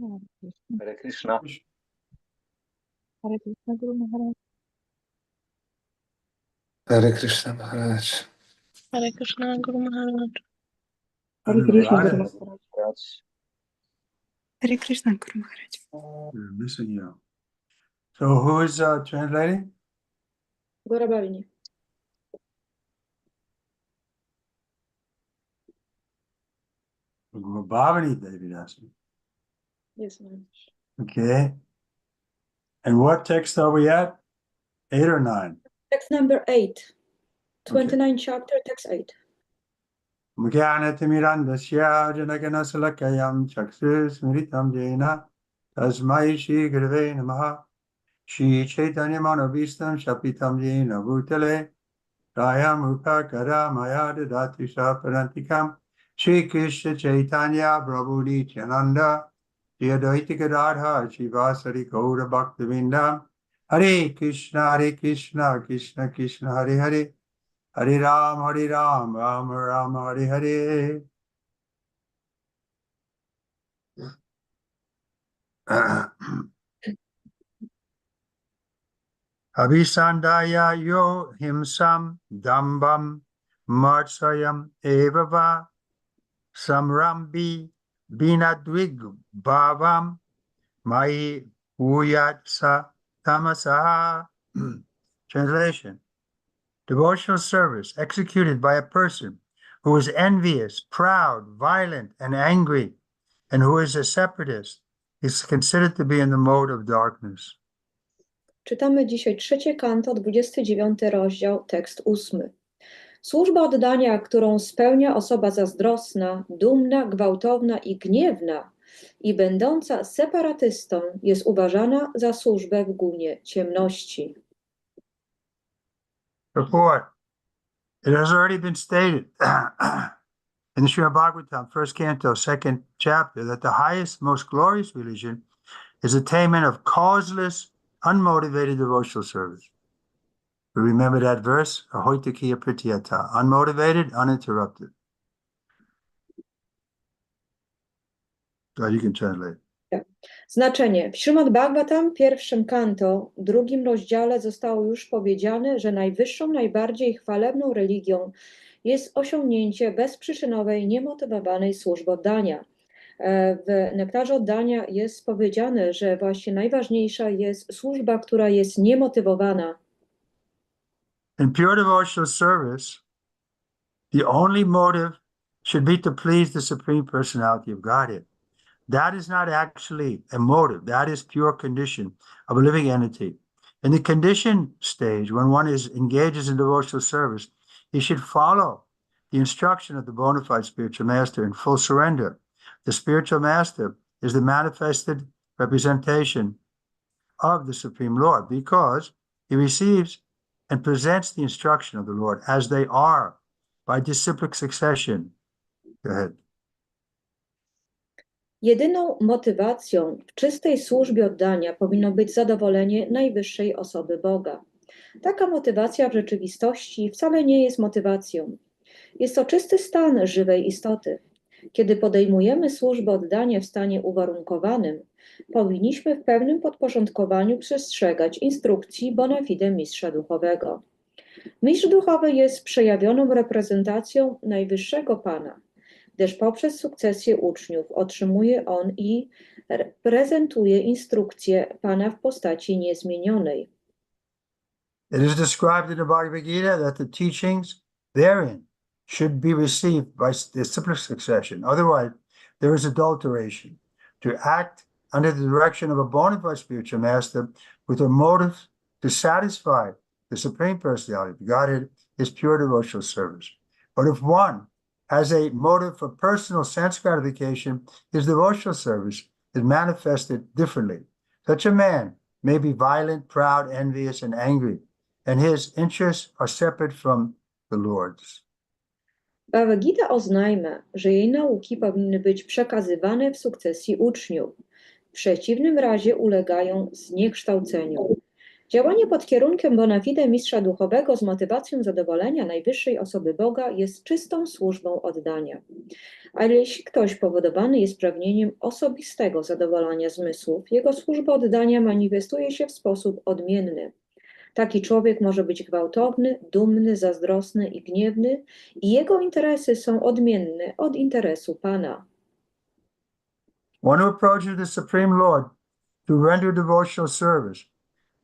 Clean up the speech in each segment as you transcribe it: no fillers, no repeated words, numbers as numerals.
Hare Krishna. Hare Krishna Guru Maharaj. Hare Krishna Maharaj. Hare Krishna Guru Maharaj. Hare Krishna Guru Maharaj. Hare Krishna Guru Maharaj. We're missing you. So who is translating? Gora Bhavini. Bhavani Devidasi. Yes, Maharaj. Okay. And what text are we at? 8 or 9? Text number 8. 29 chapter, text 8. Mukyanatimirandasya janaganasalakayam chaksusmritam jena tasmai shri gurave namaha shri chaitanya manobhistam shapitam jena bhutale rayam upakara maya dadati saparantikam shri krishna chaitanya prabhu nityananda shri advaita gadadhar shivasari gaura bhaktivinoda Hare Krishna Krishna Krishna Hare Hare Hare Ram, Ram Ram, Hare Hare. Abhisandaya yo himsam dambam marsayam evava samrambi binadvig bhavam mai uyat sa tamasa. Translation. Devotional service executed by a person who is envious, proud, violent, and angry, and who is a separatist, is considered to be in the mode of darkness. Czytamy dzisiaj 3 kanto, 29 rozdział, tekst 8. Służba oddania, którą spełnia osoba zazdrosna, dumna, gwałtowna i gniewna i będąca separatystą, jest uważana za służbę w gunie ciemności. Report. It has already been stated in the Śrimad Bhagavatam, 1st canto, 2nd chapter, that the highest, most glorious religion is attainment of causeless, unmotivated devotional service. We remember that verse, ahoitakiya pratyata, unmotivated, uninterrupted. So you can translate. Znaczenie. W Śrimad Bhagavatam, 1. kanto, 2. rozdziale zostało już powiedziane, że najwyższą, najbardziej chwalebną religią jest osiągnięcie bezprzyczynowej, niemotywowanej służby oddania. W nektarze oddania jest powiedziane, że właśnie najważniejsza jest służba, która jest niemotywowana. In pure devotional service, the only motive should be to please the Supreme Personality of Godhead. That is not actually a motive. That is pure condition of a living entity. In the conditioned stage, when one engages in devotional service, he should follow the instruction of the bona fide spiritual master in full surrender. The spiritual master is the manifested representation of the Supreme Lord because he receives and presents the instruction of the Lord as they are by disciplic succession. Go ahead. Jedyną motywacją w czystej służbie oddania powinno być zadowolenie najwyższej osoby Boga. Taka motywacja w rzeczywistości wcale nie jest motywacją. Jest to czysty stan żywej istoty. Kiedy podejmujemy służbę oddania w stanie uwarunkowanym, powinniśmy w pewnym podporządkowaniu przestrzegać instrukcji bona fide mistrza duchowego. Mistrz duchowy jest przejawioną reprezentacją najwyższego Pana, gdyż poprzez sukcesję uczniów otrzymuje on i prezentuje instrukcję Pana w postaci niezmienionej. It is described in the Bhagavad Gita that the teachings therein should be received by disciplic succession. Otherwise, there is adulteration. To act under the direction of a bona fide spiritual master with a motive to satisfy the Supreme Personality of Godhead is pure devotional service. But if one has a motive for personal sense gratification, his devotional service is manifested differently. Such a man may be violent, proud, envious, and angry, and his interests are separate from the Lord's. Bhagavad Gita oznajmia, że jej nauki powinny być przekazywane w sukcesji uczniów. W przeciwnym razie ulegają zniekształceniu. Działanie pod kierunkiem bona fide mistrza duchowego z motywacją zadowolenia najwyższej osoby Boga jest czystą służbą oddania. Ale jeśli ktoś powodowany jest pragnieniem osobistego zadowolenia zmysłów, jego służba oddania manifestuje się w sposób odmienny. Taki człowiek może być gwałtowny, dumny, zazdrosny i gniewny, i jego interesy są odmienne od interesu Pana. One who approaches the Supreme Lord to render devotional service,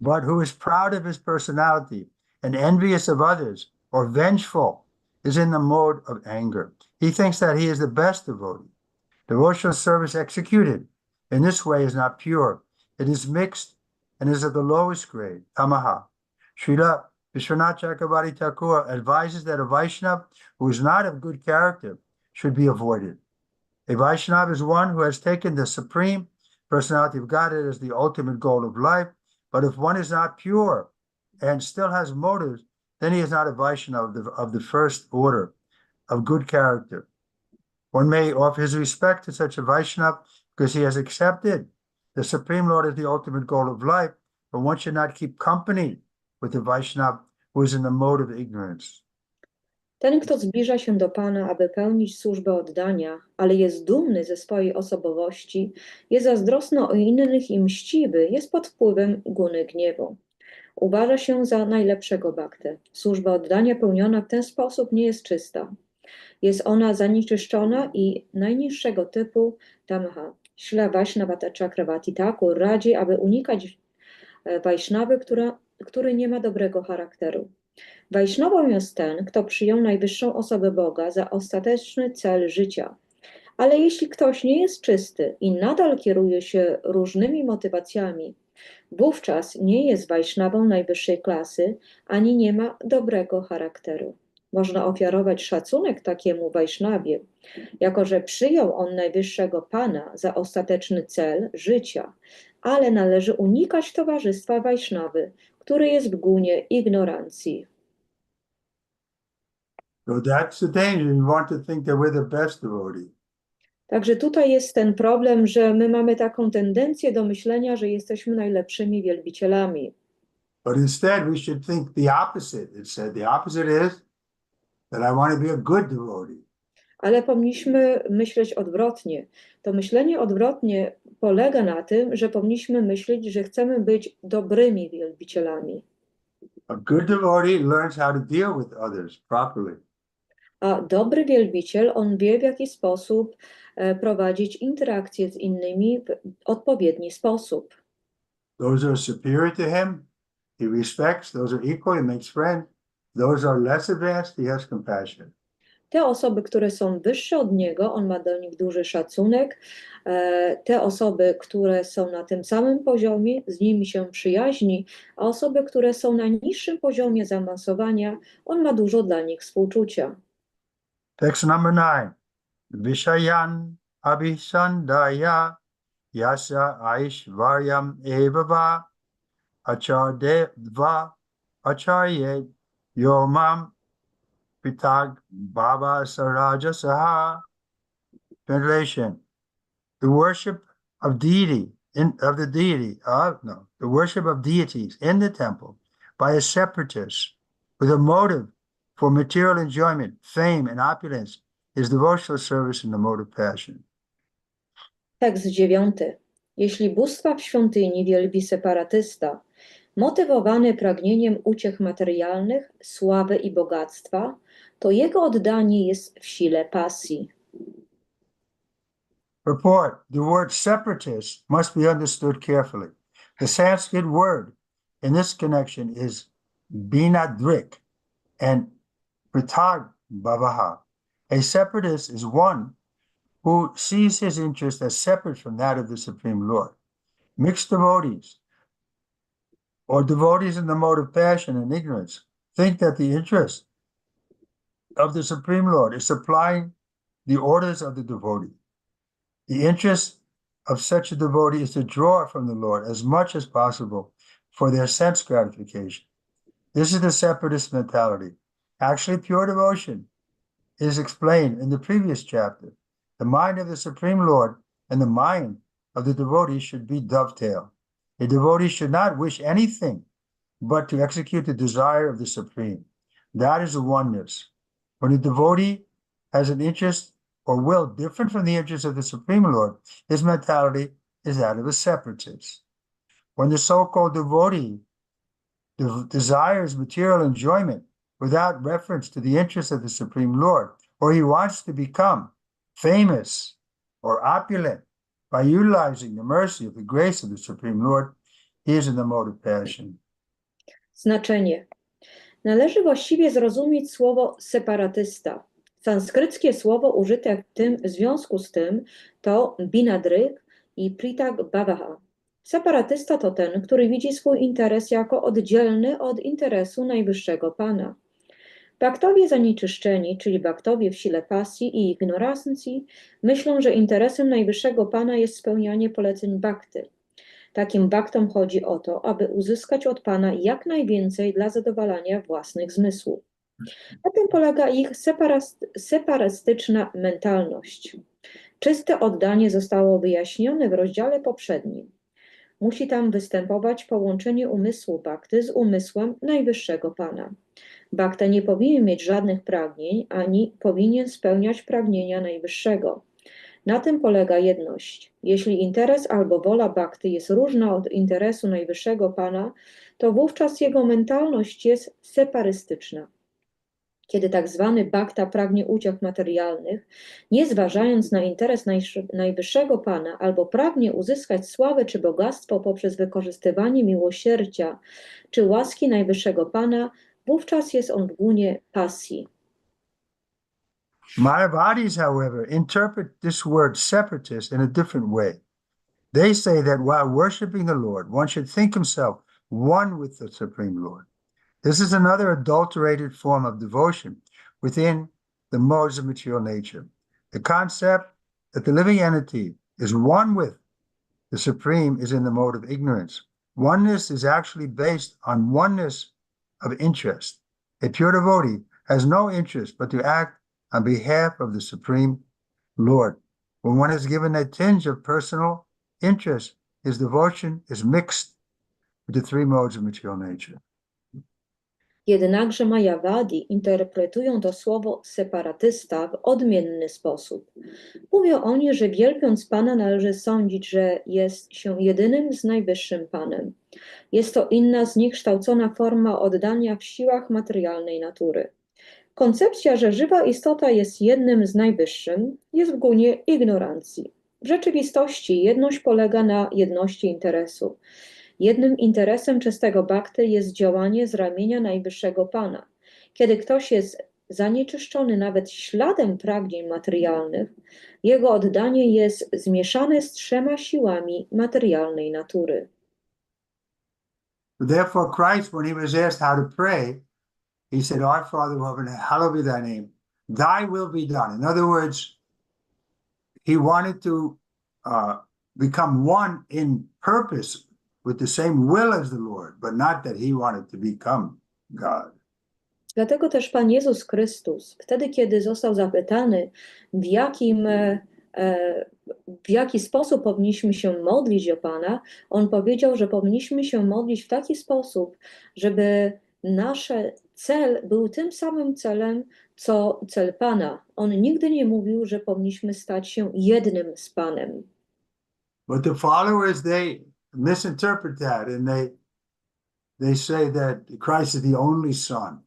but who is proud of his personality and envious of others or vengeful, is in the mode of anger. He thinks that he is the best devotee. Devotional service executed in this way is not pure. It is mixed and is of the lowest grade, tamaha. Srila Vishwanath Chakravarti Thakur advises that a Vaishnava who is not of good character should be avoided. A Vaishnava is one who has taken the Supreme Personality of Godhead as the ultimate goal of life, but if one is not pure and still has motives, then he is not a Vaishnava of the first order of good character. One may offer his respect to such a Vaishnava because he has accepted the Supreme Lord as the ultimate goal of life, but one should not keep company with the Vaishnava who is in the mode of ignorance. Ten, kto zbliża się do Pana, aby pełnić służbę oddania, ale jest dumny ze swojej osobowości, jest zazdrosny o innych i mściwy, jest pod wpływem guny gniewu. Uważa się za najlepszego bhaktę. Służba oddania pełniona w ten sposób nie jest czysta. Jest ona zanieczyszczona i najniższego typu tamaha. Śrila Vaishnavata Chakravarti Thakur radzi, aby unikać Vaishnawy, który nie ma dobrego charakteru. Wajsznawą jest ten, kto przyjął najwyższą osobę Boga za ostateczny cel życia. Ale jeśli ktoś nie jest czysty i nadal kieruje się różnymi motywacjami, wówczas nie jest Wajsznawą najwyższej klasy, ani nie ma dobrego charakteru. Można ofiarować szacunek takiemu Wajsznawie, jako że przyjął on najwyższego Pana za ostateczny cel życia, ale należy unikać towarzystwa Wajsznawy, który jest w gunie ignorancji. So that's the danger. You want to think that we're the best devotee. Także tutaj jest ten problem, że my mamy taką tendencję do myślenia, że jesteśmy najlepszymi wielbicielami. But instead, we should think the opposite. It said the opposite is that I want to be a good devotee. Ale powinniśmy myśleć odwrotnie. To myślenie odwrotnie polega na tym, że powinniśmy myśleć, że chcemy być dobrymi wielbicielami. A good devotee learns how to deal with others properly. A dobry wielbiciel, on wie, w jaki sposób prowadzić interakcje z innymi w odpowiedni sposób. Those are superior to him, he respects. Those are equal, he makes friends. Those are less advanced, he has compassion. Te osoby, które są wyższe od niego, on ma do nich duży szacunek. Te osoby, które są na tym samym poziomie, z nimi się przyjaźni, a osoby, które są na niższym poziomie zaawansowania, on ma dużo dla nich współczucia. Text number 9. Vishayan abhisandaya yasya aishvaryam evava acharya acharye yomam pitag baba saraja saha. Translation: the worship of the worship of deities in the temple by a separatist with a motive for material enjoyment, fame, and opulence is devotional service in the mode of passion. Tekst 9. Jeśli bóstwa w świątyni wielbi separatysta, motywowany pragnieniem uciech materialnych, sławy i bogactwa, to jego oddanie jest w sile pasji. Purport: the word separatist must be understood carefully. The Sanskrit word in this connection is binadrik and pritag bhavaha. A separatist is one who sees his interest as separate from that of the Supreme Lord. Mixed devotees, or devotees in the mode of passion and ignorance, think that the interest of the Supreme Lord is supplying the orders of the devotee. The interest of such a devotee is to draw from the Lord as much as possible for their sense gratification. This is the separatist mentality. Actually, pure devotion is explained in the previous chapter. The mind of the Supreme Lord and the mind of the devotee should be dovetailed. A devotee should not wish anything but to execute the desire of the Supreme. That is the oneness. When a devotee has an interest or will different from the interest of the Supreme Lord, his mentality is that of a separatist. When the so-called devotee desires material enjoyment without reference to the interest of the Supreme Lord, or he wants to become famous or opulent by utilizing the mercy of the grace of the Supreme Lord, he is in the mode of passion. Znaczenie. Należy właściwie zrozumieć słowo separatysta. Sanskryckie słowo użyte w związku z tym to binadryk i pritak bhavaha. Separatysta to ten, który widzi swój interes jako oddzielny od interesu Najwyższego Pana. Bhaktowie zanieczyszczeni, czyli bhaktowie w sile pasji i ignorancji, myślą, że interesem Najwyższego Pana jest spełnianie poleceń bhakty. Takim bhaktom chodzi o to, aby uzyskać od Pana jak najwięcej dla zadowalania własnych zmysłów. Na tym polega ich separatystyczna mentalność. Czyste oddanie zostało wyjaśnione w rozdziale poprzednim. Musi tam występować połączenie umysłu bhakty z umysłem Najwyższego Pana. Bhakta nie powinien mieć żadnych pragnień, ani powinien spełniać pragnienia Najwyższego. Na tym polega jedność. Jeśli interes albo wola bhakty jest różna od interesu Najwyższego Pana, to wówczas jego mentalność jest separystyczna. Kiedy tak zwany bhakta pragnie uciech materialnych, nie zważając na interes Najwyższego Pana, albo pragnie uzyskać sławę czy bogactwo poprzez wykorzystywanie miłosierdzia czy łaski Najwyższego Pana, wówczas jest on w gunie pasji. Mayavadis, however, interpret this word separatist in a different way. They say that while worshiping the Lord, one should think himself one with the Supreme Lord. This is another adulterated form of devotion within the modes of material nature. The concept that the living entity is one with the Supreme is in the mode of ignorance. Oneness is actually based on oneness of interest. A pure devotee has no interest but to act on behalf of the Supreme Lord. When one is given a tinge of personal interest, his devotion is mixed with the three modes of material nature. Jednakże Mayavadi interpretują to słowo separatysta w odmienny sposób. Mówią oni, że wielbiąc Pana należy sądzić, że jest się jedynym z Najwyższym Panem. Jest to inna, zniekształcona forma oddania w siłach materialnej natury. Koncepcja, że żywa istota jest jednym z Najwyższym, jest w gunie ignorancji. W rzeczywistości jedność polega na jedności interesu. Jednym interesem czystego bhakty jest działanie z ramienia Najwyższego Pana. Kiedy ktoś jest zanieczyszczony nawet śladem pragnień materialnych, jego oddanie jest zmieszane z trzema siłami materialnej natury. Therefore, Christ, when he was asked how to pray, he said, Our Father who art in heaven, hallowed be thy name. Thy will be done. In other words, he wanted to become one in purpose with the same will as the Lord, but not that he wanted to become God. Dlatego też Pan Jezus Chrystus, wtedy kiedy został zapytany, w jaki sposób powinniśmy się modlić do Pana, on powiedział, że powinniśmy się modlić w taki sposób, żeby nasz cel był tym samym celem, co cel Pana. On nigdy nie mówił, że powinniśmy stać się jednym z Panem. But the followers, they misinterpret that, and they say that Christ is the only Son.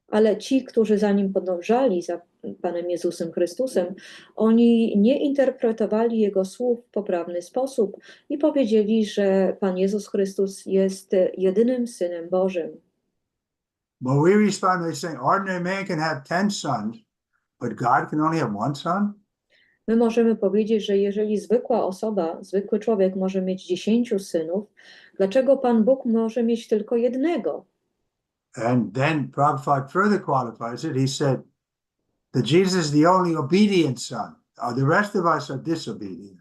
Ale ci, którzy za nim podążali, za Panem Jezusem Chrystusem, oni nie interpretowali Jego słów w poprawny sposób i powiedzieli, że Pan Jezus Chrystus jest jedynym Synem Bożym. But we respond by saying, ordinary man can have 10 sons, but God can only have one son? My możemy powiedzieć, że jeżeli zwykła osoba, zwykły człowiek może mieć 10 synów, dlaczego Pan Bóg może mieć tylko jednego? And then Prabhupada further qualifies it. He said that Jesus is the only obedient son. The rest of us are disobedient.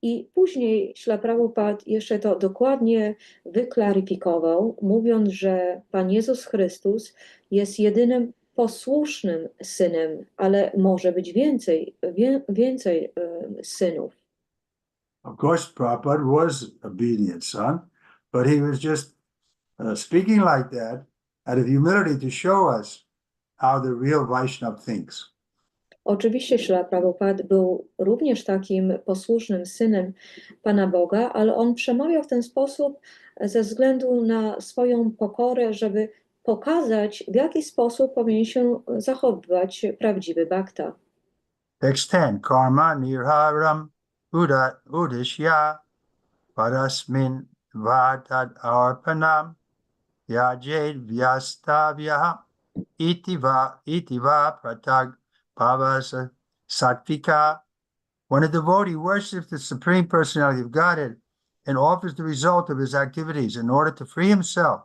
I później Śrila Prabhupada jeszcze to dokładnie wyklaryfikował, mówiąc, że Pan Jezus Chrystus jest jedynym posłusznym synem, ale może być więcej synów. Of course, Prabhupada was obedient son, but he was just speaking like that out of humility to show us how the real Vaishnava thinks. Oczywiście Śrila Prabhupada był również takim posłusznym synem Pana Boga, ale on przemawiał w ten sposób ze względu na swoją pokorę, żeby pokazać, w jaki sposób powinien się zachowywać prawdziwy bhakta. Text 10. Karma nirharam udishya parasmin vatad arpanam yajed vyastavya itiva pratag pavasa sattvika. When a devotee worships the Supreme Personality of Godhead and offers the result of his activities in order to free himself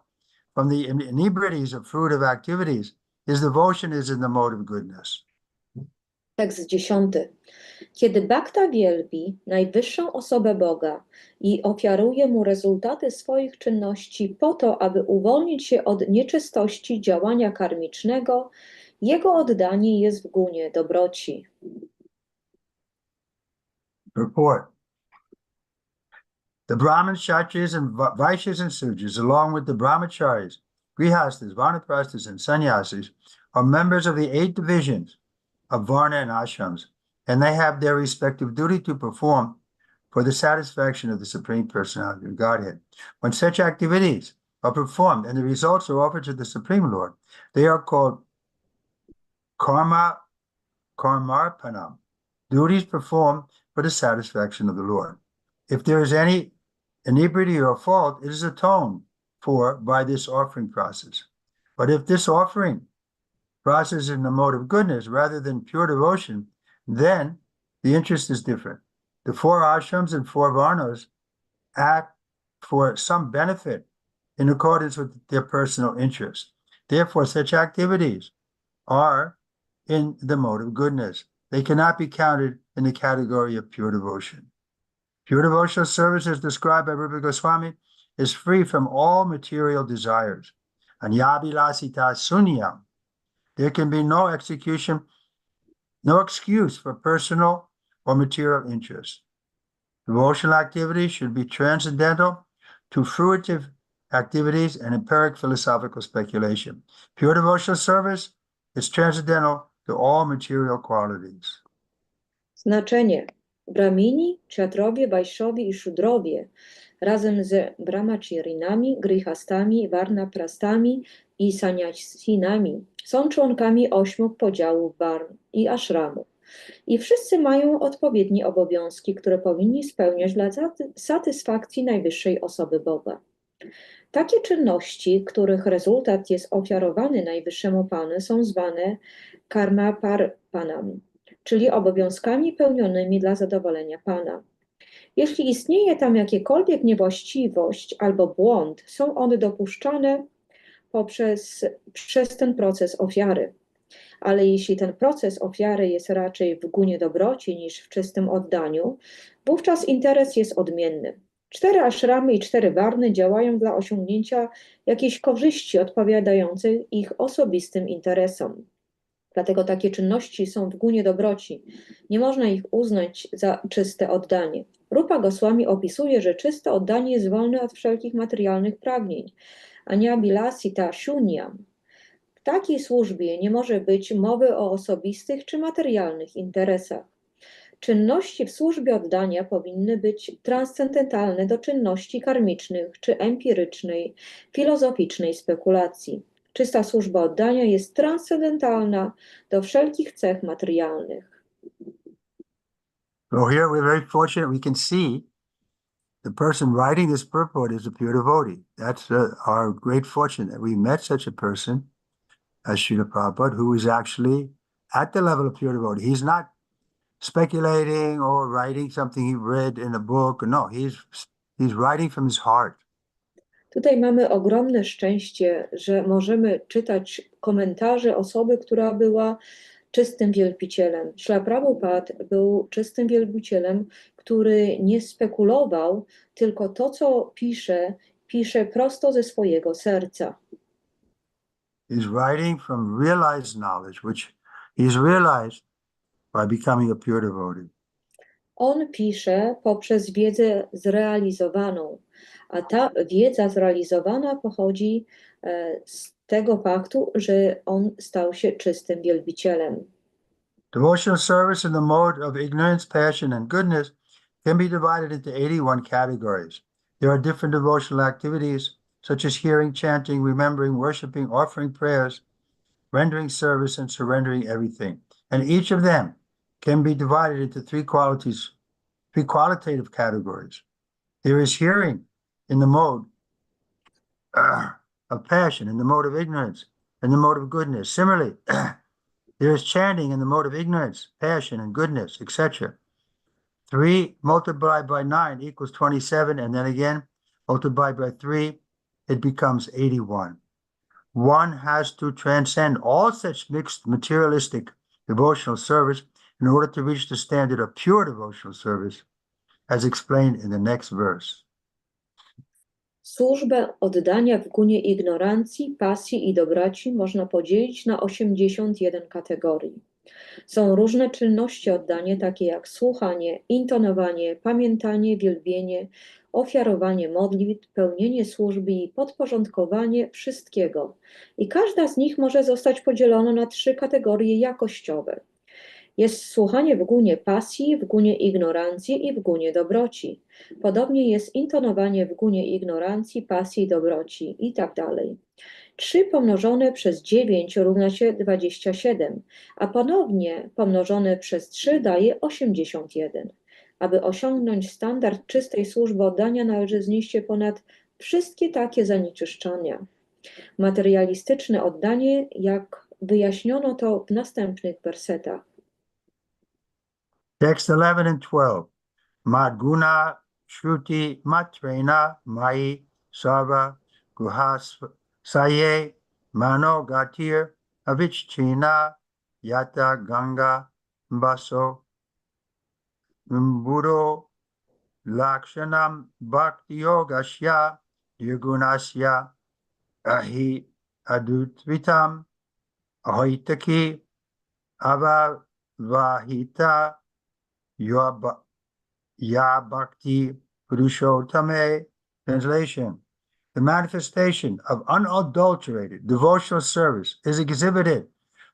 from the inebrities of fruitive activities, his devotion is in the mode of goodness. Tekst 10. Kiedy bhakta wielbi najwyższą osobę Boga i ofiaruje mu rezultaty swoich czynności po to, aby uwolnić się od nieczystości działania karmicznego, jego oddanie jest w gunie dobroci. Report. The Brahmins, Kshatriyas, and Vaishyas and Sudras, along with the Brahmacharis, Grihastas, Vanaprasthas, and Sannyasis, are members of the 8 divisions of Varna and Ashrams, and they have their respective duty to perform for the satisfaction of the Supreme Personality of Godhead. When such activities are performed and the results are offered to the Supreme Lord, they are called karmarpanam, duties performed for the satisfaction of the Lord. If there is any inebriety or fault, it is atoned for by this offering process. But if this offering process is in the mode of goodness rather than pure devotion, then the interest is different. The 4 ashrams and 4 varnas act for some benefit in accordance with their personal interest. Therefore, such activities are in the mode of goodness. They cannot be counted in the category of pure devotion. Pure devotional service, as described by Rupa Goswami, is free from all material desires. Anyabilasita sunyam. There can be no excuse for personal or material interest. Devotional activities should be transcendental to fruitive activities and empiric philosophical speculation. Pure devotional service is transcendental to all material qualities. Znaczenie. Brahmini, kshatrowie, wajszowie i szudrowie razem z brahmacharinami, grihastami, varnaprastami i sannyasinami są członkami 8 podziałów varn i ashramów. I wszyscy mają odpowiednie obowiązki, które powinni spełniać dla satysfakcji najwyższej osoby Boga. Takie czynności, których rezultat jest ofiarowany najwyższemu Panu, są zwane karmaparpanami, czyli obowiązkami pełnionymi dla zadowolenia Pana. Jeśli istnieje tam jakiekolwiek niewłaściwość albo błąd, są one dopuszczane przez ten proces ofiary. Ale jeśli ten proces ofiary jest raczej w gunie dobroci niż w czystym oddaniu, wówczas interes jest odmienny. 4 ashramy i 4 varny działają dla osiągnięcia jakiejś korzyści odpowiadającej ich osobistym interesom. Dlatego takie czynności są w gunie dobroci. Nie można ich uznać za czyste oddanie. Rupa Goswami opisuje, że czyste oddanie jest wolne od wszelkich materialnych pragnień. Anyabilasita shunyam. W takiej służbie nie może być mowy o osobistych czy materialnych interesach. Czynności w służbie oddania powinny być transcendentalne do czynności karmicznych czy empirycznej, filozoficznej spekulacji. Czysta służba oddania jest transcendentalna do wszelkich cech materialnych. So here we're very fortunate we can see the person writing this purport is a pure devotee. That's our great fortune that we met such a person as Srila Prabhupada, who is actually at the level of pure devotee. He's not speculating or writing something he read in a book. No, he's writing from his heart. Tutaj mamy ogromne szczęście, że możemy czytać komentarze osoby, która była czystym wielbicielem. Śrila Prabhupada był czystym wielbicielem, który nie spekulował, tylko to, co pisze prosto ze swojego serca. He's writing from realized knowledge, which he's realized by becoming a pure devotee. On pisze poprzez wiedzę zrealizowaną, a ta wiedza zrealizowana pochodzi z tego faktu, że on stał się czystym wielbicielem. Devotional service in the mode of ignorance, passion, and goodness can be divided into 81 categories. There are different devotional activities, such as hearing, chanting, remembering, worshiping, offering prayers, rendering service, and surrendering everything. And each of them can be divided into three qualitative categories. There is hearing in the mode of passion, in the mode of ignorance, in the mode of goodness. Similarly, there is chanting in the mode of ignorance, passion, and goodness, etc. 3 multiplied by 9 equals 27, and then again, multiplied by 3, it becomes 81. One has to transcend all such mixed materialistic devotional service in order to reach the standard of pure devotional service, as explained in the next verse. Służbę oddania w gunie ignorancji, pasji i dobroci można podzielić na 81 kategorii. Są różne czynności oddania, takie jak słuchanie, intonowanie, pamiętanie, wielbienie, ofiarowanie modlitw, pełnienie służby i podporządkowanie wszystkiego. I każda z nich może zostać podzielona na 3 kategorie jakościowe. Jest słuchanie w gunie pasji, w gunie ignorancji i w gunie dobroci. Podobnie jest intonowanie w gunie ignorancji, pasji i dobroci i tak dalej. 3 pomnożone przez 9 równa się 27, a ponownie pomnożone przez 3 daje 81. Aby osiągnąć standard czystej służby oddania, należy znieść się ponad wszystkie takie zanieczyszczenia. Materialistyczne oddanie, jak wyjaśniono to w następnych wersetach. Text 11 and 12. Madguna Shruti Matrena Mai Sarva Guhas Saye Mano Gatir Avichchina Yata Ganga Baso Mburo Lakshanam Bhakti Yogasya Dirgunasya Ahi Adutvitam Ahoitaki Avavahita Ya Bhakti Purushottame. Translation. The manifestation of unadulterated devotional service is exhibited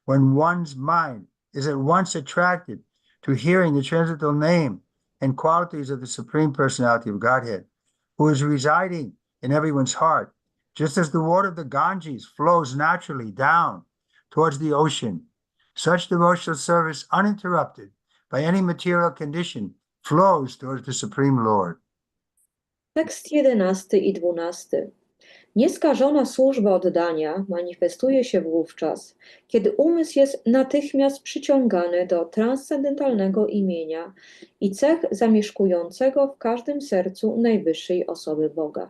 when one's mind is at once attracted to hearing the transcendental name and qualities of the Supreme Personality of Godhead, who is residing in everyone's heart, just as the water of the Ganges flows naturally down towards the ocean. Such devotional service, uninterrupted by any material condition, flows towards the Supreme Lord. Tekst 11 i 12. Nieskażona służba oddania manifestuje się wówczas, kiedy umysł jest natychmiast przyciągany do transcendentalnego imienia i cech zamieszkującego w każdym sercu najwyższej osoby Boga.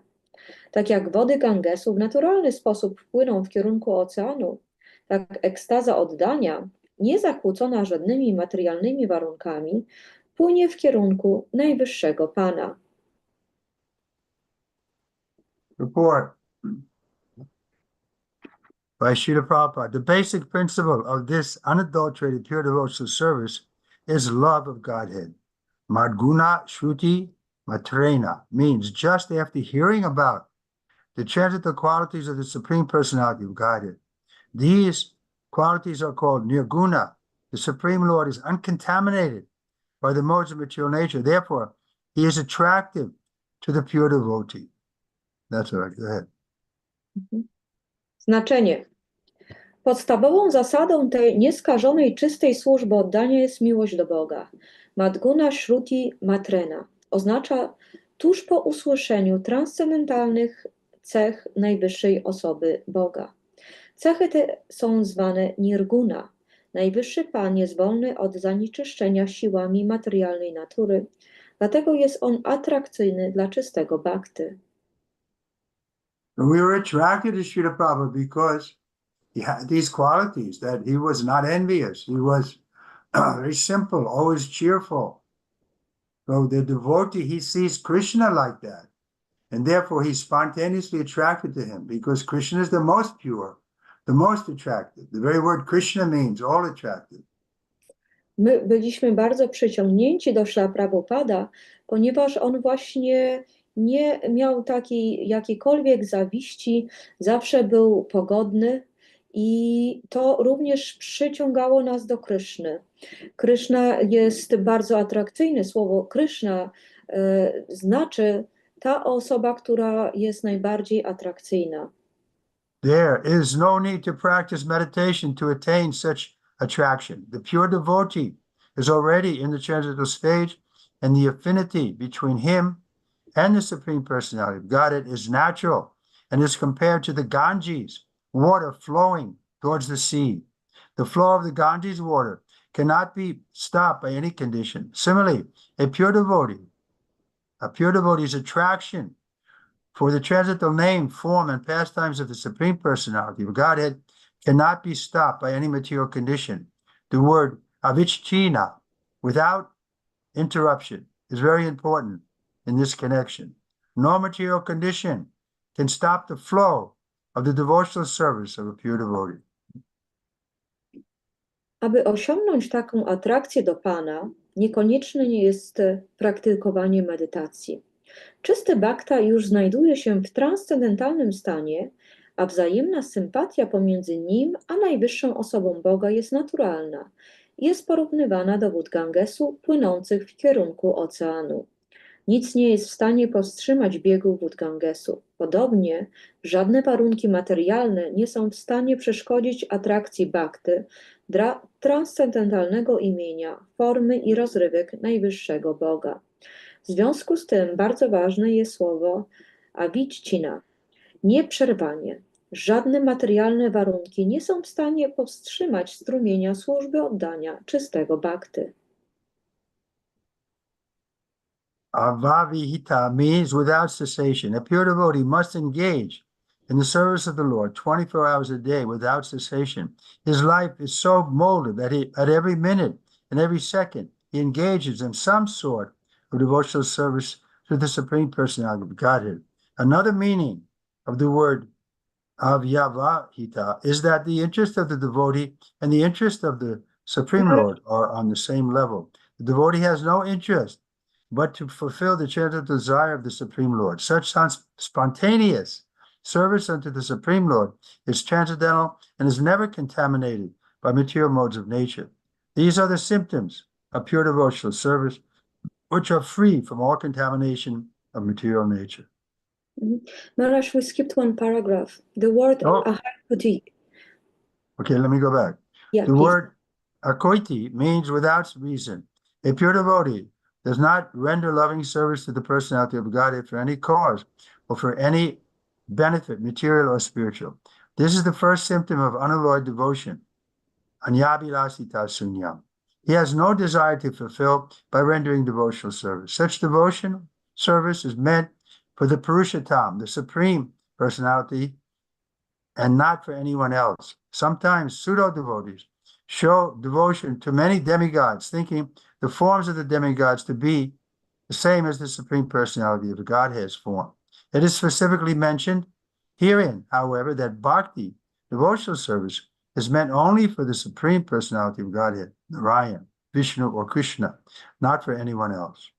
Tak jak wody Gangesu w naturalny sposób płyną w kierunku oceanu, tak ekstaza oddania, niezakłócona żadnymi materialnymi warunkami, płynie w kierunku najwyższego Pana. Report by Srila Prabhupada. The basic principle of this unadulterated pure devotional service is love of Godhead. Madguna Shruti Matrena means just after hearing about the transcendental qualities of the Supreme Personality of Godhead. These qualities are called Nirguna. The Supreme Lord is uncontaminated by the modes of material nature. Therefore, he is attractive to the pure devotee. That's all right. Go ahead. Znaczenie. Podstawową zasadą tej nieskażonej, czystej służby oddania jest miłość do Boga. Madguna Shruti Matrena oznacza tuż po usłyszeniu transcendentalnych cech najwyższej osoby Boga. Cechy te są zwane nirguna. Najwyższy Pan jest wolny od zanieczyszczenia siłami materialnej natury, dlatego jest on atrakcyjny dla czystego bhakty. We were attracted to Srila Prabhupada because he had these qualities, that he was not envious. He was very simple, always cheerful. So the devotee, he sees Krishna like that. And therefore he's spontaneously attracted to him because Krishna is the most pure, the most attractive. The very word Krishna means all attractive. my byliśmy bardzo przyciągnięci do Śrila Prabhupada, ponieważ on właśnie nie miał takiej jakiejkolwiek zawiści, zawsze był pogodny i to również przyciągało nas do Kryszny. Kryszna jest bardzo atrakcyjne. Słowo Kryszna znaczy ta osoba, która jest najbardziej atrakcyjna. There is no need to practice meditation to attain such attraction. The pure devotee is already in the transcendental stage, and the affinity between him and the Supreme Personality of Godhead is natural and is compared to the Ganges, water flowing towards the sea. The flow of the Ganges water cannot be stopped by any condition. Similarly, a pure devotee's attraction for the transcendental name, form, and pastimes of the Supreme Personality of Godhead cannot be stopped by any material condition. The word avichchina, without interruption, is very important in this connection. No material condition can stop the flow of the devotional service of a pure devotee. Aby osiągnąć taką atrakcję do Pana, niekonieczne nie jest praktykowanie medytacji. Czysty bhakta już znajduje się w transcendentalnym stanie, a wzajemna sympatia pomiędzy nim a najwyższą osobą Boga jest naturalna i jest porównywana do wód Gangesu płynących w kierunku oceanu. Nic nie jest w stanie powstrzymać biegu wód Gangesu. Podobnie żadne warunki materialne nie są w stanie przeszkodzić atrakcji bhakty dla transcendentalnego imienia, formy i rozrywek najwyższego Boga. W związku z tym bardzo ważne jest słowo avichchina, nieprzerwanie. Żadne materialne warunki nie są w stanie powstrzymać strumienia służby oddania czystego bhakty. Avavihita means without cessation. A pure devotee must engage in the service of the Lord 24 hours a day without cessation. His life is so molded that at every minute and every second he engages in some sort of devotional service to the Supreme Personality of Godhead. Another meaning of the word avyavahita is that the interest of the devotee and the interest of the Supreme Lord are on the same level. The devotee has no interest but to fulfill the transcendental desire of the Supreme Lord. Such spontaneous service unto the Supreme Lord is transcendental and is never contaminated by material modes of nature. These are the symptoms of pure devotional service, which are free from all contamination of material nature. Maharaj, we skipped one paragraph. The word ahaikuti. Okay, let me go back. Yeah, The please. word akoiti means without reason. A pure devotee does not render loving service to the personality of Godhead for any cause or for any benefit, material or spiritual. This is the first symptom of unalloyed devotion. Anyabilasita sunyam. He has no desire to fulfill by rendering devotional service. Such devotional service is meant for the Purushotam, the Supreme Personality, and not for anyone else. Sometimes pseudo-devotees show devotion to many demigods, thinking the forms of the demigods to be the same as the Supreme Personality of the Godhead's form. It is specifically mentioned herein, however, that bhakti, devotional service, is meant only for the Supreme Personality of Godhead, Narayan, Vishnu, or Krishna, not for anyone else.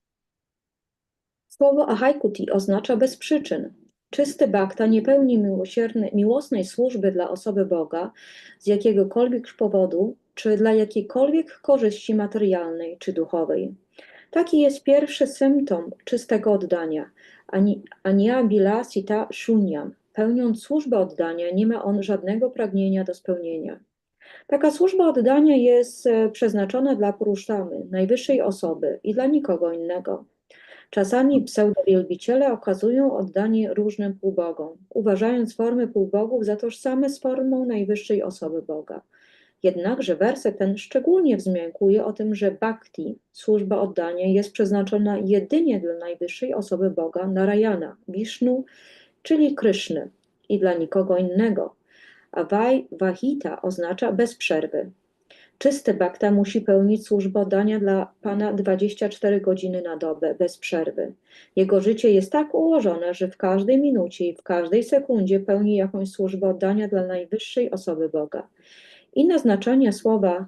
Słowo ahaikuti oznacza bez przyczyn. Czysty bhakta nie pełni miłosnej służby dla osoby Boga z jakiegokolwiek powodu, czy dla jakiejkolwiek korzyści materialnej czy duchowej. Taki jest pierwszy symptom czystego oddania. Anyabilasita shunyam. Pełniąc służbę oddania, nie ma on żadnego pragnienia do spełnienia. Taka służba oddania jest przeznaczona dla Purusztamy, najwyższej osoby i dla nikogo innego. Czasami pseudowielbiciele okazują oddanie różnym półbogom, uważając formy półbogów za tożsame z formą najwyższej osoby Boga. Jednakże werset ten szczególnie wzmiankuje o tym, że bhakti, służba oddania, jest przeznaczona jedynie dla najwyższej osoby Boga, Narayana, Vishnu, czyli Kryszny, i dla nikogo innego. A vahita oznacza bez przerwy. Czysty bhakta musi pełnić służbę oddania dla Pana 24 godziny na dobę, bez przerwy. Jego życie jest tak ułożone, że w każdej minucie i w każdej sekundzie pełni jakąś służbę oddania dla najwyższej osoby Boga. Inne znaczenie słowa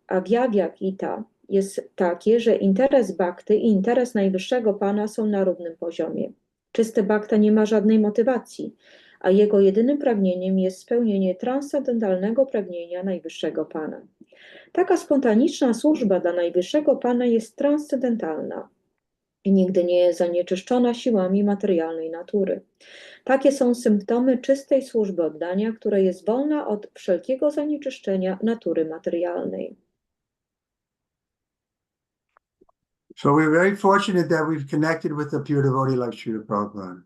Avyavya Gita jest takie, że interes bhakty i interes najwyższego Pana są na równym poziomie. Czyste bhakta nie ma żadnej motywacji, a jego jedynym pragnieniem jest spełnienie transcendentalnego pragnienia najwyższego Pana. Taka spontaniczna służba dla najwyższego Pana jest transcendentalna i nigdy nie jest zanieczyszczona siłami materialnej natury. Takie są symptomy czystej służby oddania, która jest wolna od wszelkiego zanieczyszczenia natury materialnej. So we're very fortunate that we've connected with a pure devotee like Srila Prabhupada.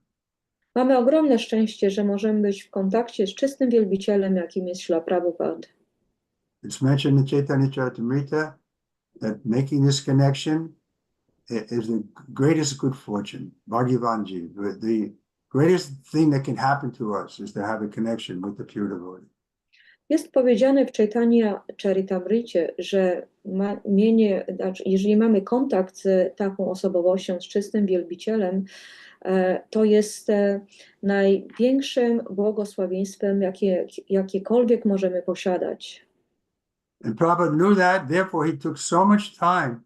Mamy ogromne szczęście, że możemy być w kontakcie z czystym wielbicielem, jakim jest Śrila Prabhupada. It's mentioned in Chaitanya Charitamrita that making this connection is the greatest good fortune. Bhagavanji, the greatest thing that can happen to us is to have a connection with the pure devotee. Jest powiedziane w Chaitanya Charitamricie, że jeżeli mamy kontakt z taką osobowością, z czystym wielbicielem, to jest największym błogosławieństwem, jakiekolwiek możemy posiadać. And Prabhupada knew that, therefore he took so much time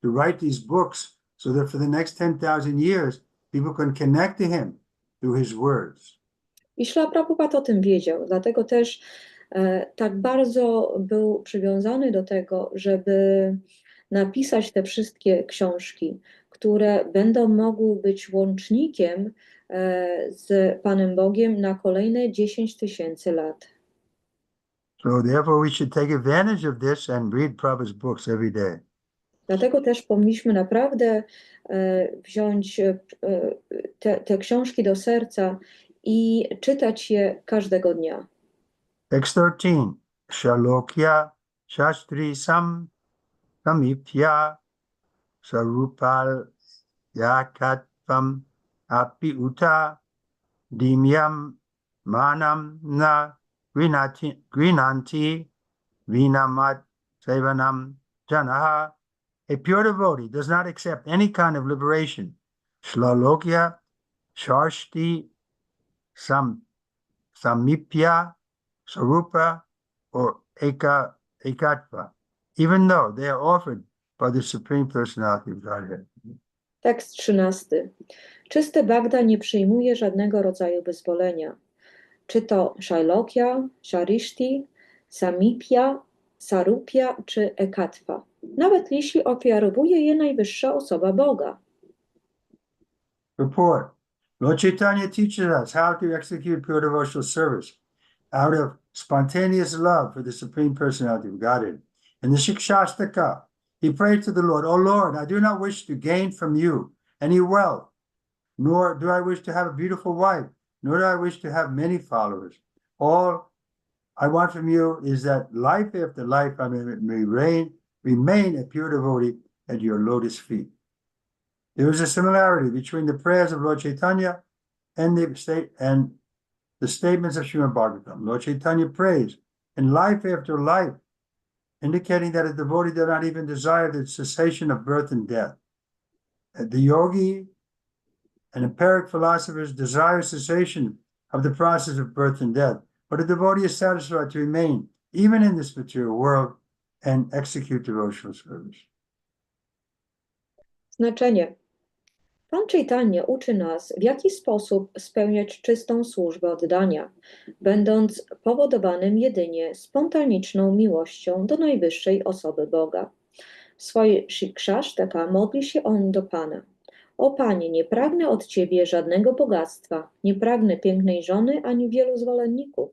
to write these books so that for the next 10,000 years, people can connect to him through his words. I Śrila Prabhupada o tym wiedział, dlatego też tak bardzo był przywiązany do tego, żeby napisać te wszystkie książki, które będą mogły być łącznikiem z Panem Bogiem na kolejne 10 000 lat. So therefore we should take advantage of this and read Prabhupada's books every day. Dlatego też powinniśmy naprawdę wziąć te książki do serca i czytać je każdego dnia. Text 13. Shalokya Shastri Samipya Sarupal Yakatvam Api Uta Dimyam Manam Na Grinanti Vinamat Sevanam Janaha. A pure devotee does not accept any kind of liberation. Shalokya Shashti Samipya Sarupa or Ekatva, even though they are offered by the Supreme Personality of Godhead. Tekst 13. Czyste Bhagda nie przyjmuje żadnego rodzaju wyzwolenia. Czy to Shailokya, Sharishti, Samipya, Sarupya czy Ekatva. Nawet jeśli ofiarowuje je najwyższa osoba Boga. Report. Lord Chaitanya teaches us how to execute pure devotional service out of spontaneous love for the Supreme Personality of Godhead. In the Shikshastaka, he prayed to the Lord, "O Lord, I do not wish to gain from you any wealth, nor do I wish to have a beautiful wife, nor do I wish to have many followers. All I want from you is that life after life I may remain a pure devotee at your lotus feet." There is a similarity between the prayers of Lord Chaitanya and the statements of Śrimad Bhagavatam. Lord Chaitanya prays in life after life, indicating that a devotee does not even desire the cessation of birth and death. The yogi and empiric philosophers desire cessation of the process of birth and death, but a devotee is satisfied to remain even in this material world and execute devotional service. Znaczenie. Pan Chaitanya uczy nas, w jaki sposób spełniać czystą służbę oddania, będąc powodowanym jedynie spontaniczną miłością do najwyższej osoby Boga. W swojej Shikshashtaka modli się on do Pana. O Panie, nie pragnę od Ciebie żadnego bogactwa, nie pragnę pięknej żony ani wielu zwolenników.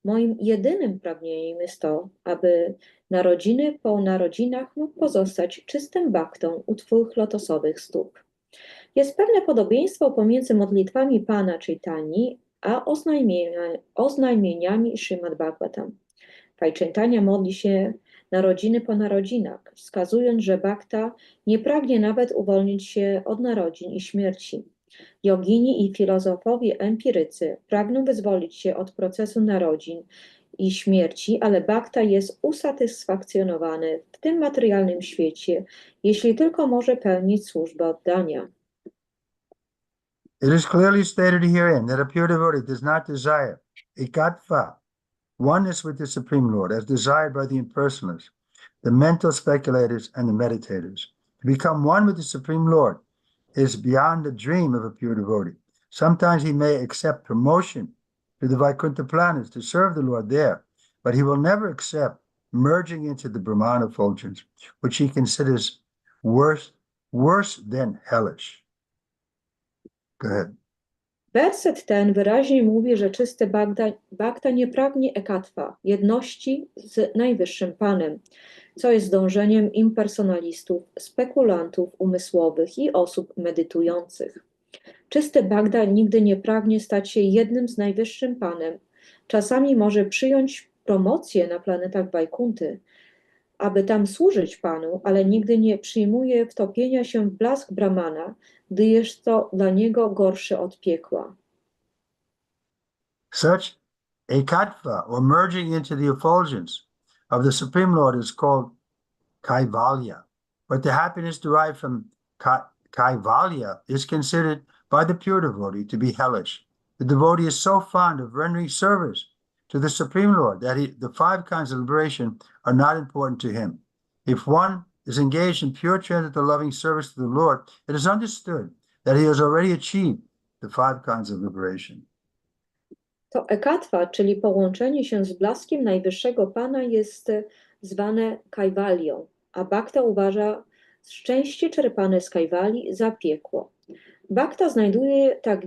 Moim jedynym pragnieniem jest to, aby narodziny po narodzinach mógł pozostać czystym bhaktą u Twoich lotosowych stóp. Jest pewne podobieństwo pomiędzy modlitwami Pana Chaitani a oznajmieniami Śrimad Bhagavatam. Pan Chaitanya modli się narodziny po narodzinach, wskazując, że bhakta nie pragnie nawet uwolnić się od narodzin i śmierci. Jogini i filozofowie empirycy pragną wyzwolić się od procesu narodzin i śmierci, ale bhakta jest usatysfakcjonowany w tym materialnym świecie, jeśli tylko może pełnić służbę oddania. It is clearly stated herein that a pure devotee does not desire ekatva, oneness with the Supreme Lord, as desired by the impersonalists, the mental speculators, and the meditators. To become one with the Supreme Lord is beyond the dream of a pure devotee. Sometimes he may accept promotion to the Vaikuntha planets to serve the Lord there, but he will never accept merging into the Brahmana effulgence, which he considers worse than hellish. Go ahead. Werset ten wyraźnie mówi, że czysty bhakta nie pragnie ekatwa, jedności z Najwyższym Panem, co jest dążeniem impersonalistów, spekulantów umysłowych i osób medytujących. Czysty bhakta nigdy nie pragnie stać się jednym z Najwyższym Panem. Czasami może przyjąć promocję na planetach Wajkunty, aby tam służyć Panu, ale nigdy nie przyjmuje wtopienia się w blask Brahmana, gdy jest to dla niego gorsze od piekła. Such ekatva, or merging into the effulgence of the Supreme Lord, is called kaivalya, but the happiness derived from kaivalya is considered by the pure devotee to be hellish. The devotee is so fond of rendering service to the Supreme Lord that the 5 kinds of liberation are not important to him. If one is engaged in pure transcendental loving service to the Lord, it is understood that he has already achieved the 5 kinds of liberation. To ekatwa, czyli połączenie się z blaskiem Najwyższego Pana, jest zwane kajwalią, a bhakta uważa szczęście czerpane z kajwali za piekło. Bhakta znajduje tak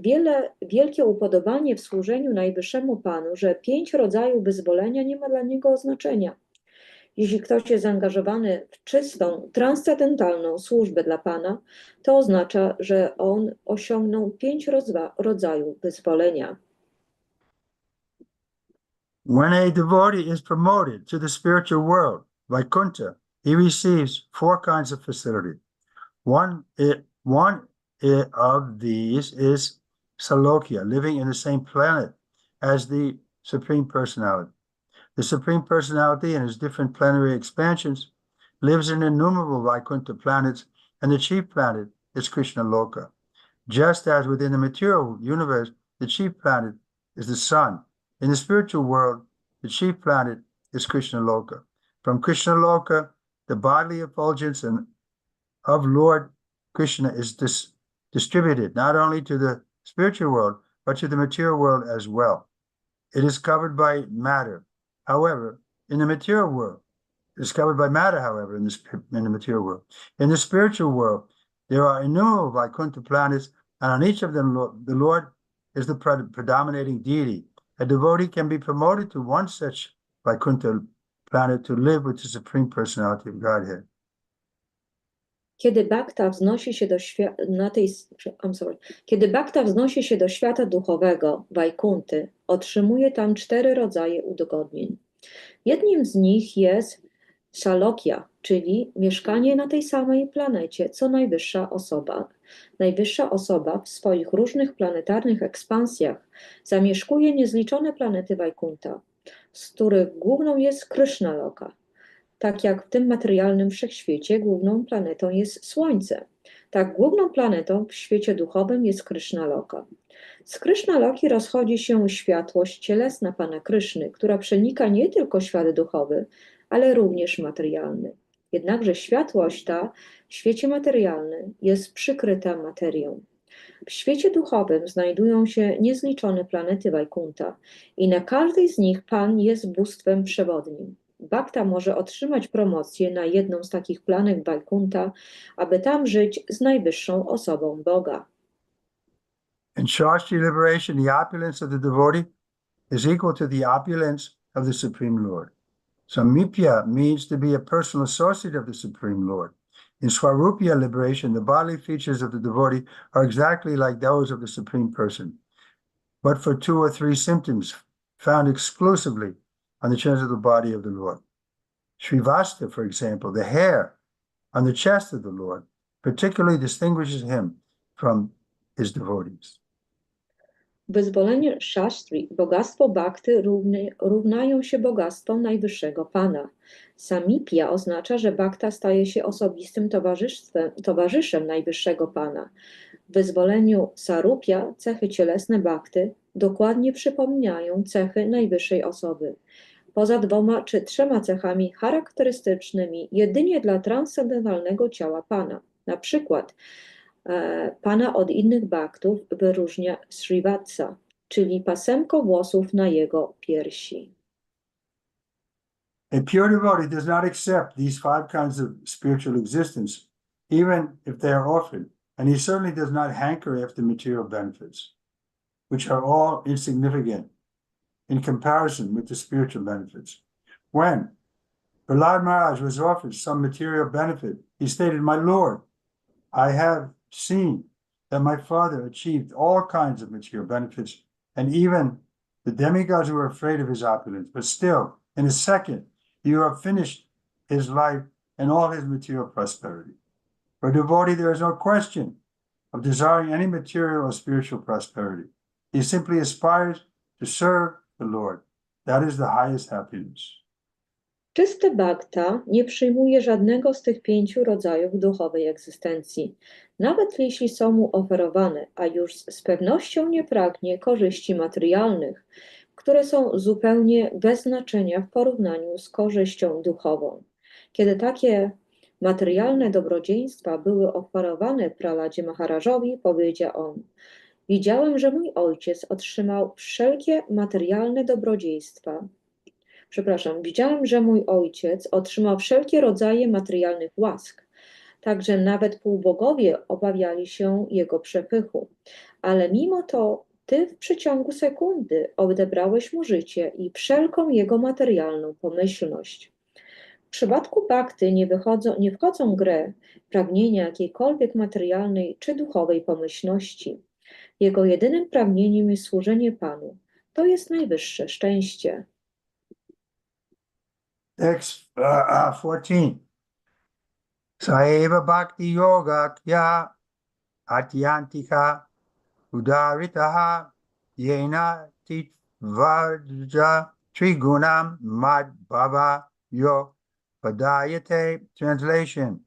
wielkie upodobanie w służeniu Najwyższemu Panu, że 5 rodzajów wyzwolenia nie ma dla niego znaczenia. Jeśli ktoś jest zaangażowany w czystą, transcendentalną służbę dla Pana, to oznacza, że on osiągnął 5 rodzajów wyzwolenia. When a devotee is promoted to the spiritual world, Vaikuntha, he receives 4 kinds of facility. One of these is Salokya, living in the same planet as the Supreme Personality. The Supreme Personality, in his different planetary expansions, lives in innumerable Vaikuntha planets, and the chief planet is Krishna Loka. Just as within the material universe, the chief planet is the sun, in the spiritual world, the chief planet is Krishna Loka. From Krishna Loka, the bodily effulgence of Lord Krishna is distributed not only to the spiritual world, but to the material world as well. It is covered by matter. However, in the material world, it is covered by matter, however, in the material world. In the spiritual world, there are innumerable Vaikuntha planets, and on each of them, the Lord is the predominating deity. A devotee can be promoted to one such Vaikuntha planet to live with the Supreme Personality of Godhead. Kiedy bhakta wznosi się do świata duchowego, Wajkunty, otrzymuje tam 4 rodzaje udogodnień. Jednym z nich jest Salokya, czyli mieszkanie na tej samej planecie, co najwyższa osoba. Najwyższa osoba w swoich różnych planetarnych ekspansjach zamieszkuje niezliczone planety Wajkunta, z których główną jest Krishna Loka. Tak jak w tym materialnym wszechświecie główną planetą jest Słońce, tak główną planetą w świecie duchowym jest Krishna Loka. Z Krishna Loki rozchodzi się światłość cielesna Pana Kryszny, która przenika nie tylko świat duchowy, ale również materialny. Jednakże światłość ta w świecie materialnym jest przykryta materią. W świecie duchowym znajdują się niezliczone planety Wajkunta i na każdej z nich Pan jest bóstwem przewodnim. Bhakta może otrzymać promocję na jedną z takich planet Wajkunta, aby tam żyć z najwyższą osobą Boga. In Shastri liberation, the opulence of the devotee is equal to the opulence of the Supreme Lord. Samipya means to be a personal associate of the Supreme Lord. In Swarupya liberation, the bodily features of the devotee are exactly like those of the Supreme Person, but for 2 or 3 symptoms found exclusively on the chest of the body of the Lord. Srivasta, for example, the hair on the chest of the Lord, particularly distinguishes him from his devotees. Wyzwolenie Shastri, bogactwo Bhakty równają się bogactwom Najwyższego Pana. Samipya oznacza, że Bhakta staje się osobistym towarzyszem Najwyższego Pana. W wyzwoleniu Sarupya cechy cielesne Bhakty dokładnie przypominają cechy najwyższej osoby. poza 2 czy 3 cechami charakterystycznymi jedynie dla transcendentalnego ciała Pana. Na przykład Pana od innych bhaktów wyróżnia Srivatsa, czyli pasemko włosów na jego piersi. A pure devotee does not accept these 5 kinds of spiritual existence, even if they are offered, and he certainly does not hanker after material benefits, which are all insignificant in comparison with the spiritual benefits. When Prahlad Maharaj was offered some material benefit, he stated, "My Lord, I have seen that my father achieved all kinds of material benefits, and even the demigods were afraid of his opulence, but still, in a second, you have finished his life and all his material prosperity." For a devotee, there is no question of desiring any material or spiritual prosperity. He simply aspires to serve the Lord. That is the highest happiness. Czysty bhakta nie przyjmuje żadnego z tych 5 rodzajów duchowej egzystencji, nawet jeśli są mu oferowane, a już z pewnością nie pragnie korzyści materialnych, które są zupełnie bez znaczenia w porównaniu z korzyścią duchową. Kiedy takie materialne dobrodziejstwa były oferowane Prahaladzie Maharajowi, powiedział on: "Widziałem, że mój ojciec otrzymał wszelkie materialne dobrodziejstwa. Widziałem, że mój ojciec otrzymał wszelkie rodzaje materialnych łask, także nawet półbogowie obawiali się jego przepychu. Ale mimo to ty w przeciągu sekundy odebrałeś mu życie i wszelką jego materialną pomyślność. W przypadku bhakty nie wchodzą w grę pragnienia jakiejkolwiek materialnej czy duchowej pomyślności. Jego jedynym pragnieniem jest służenie Panu. To jest najwyższe szczęście. Text 14. Saeva bhakti yoga kya atyantika udaritaha yena titvaja trigunam mad bhava yo padayate. Translation.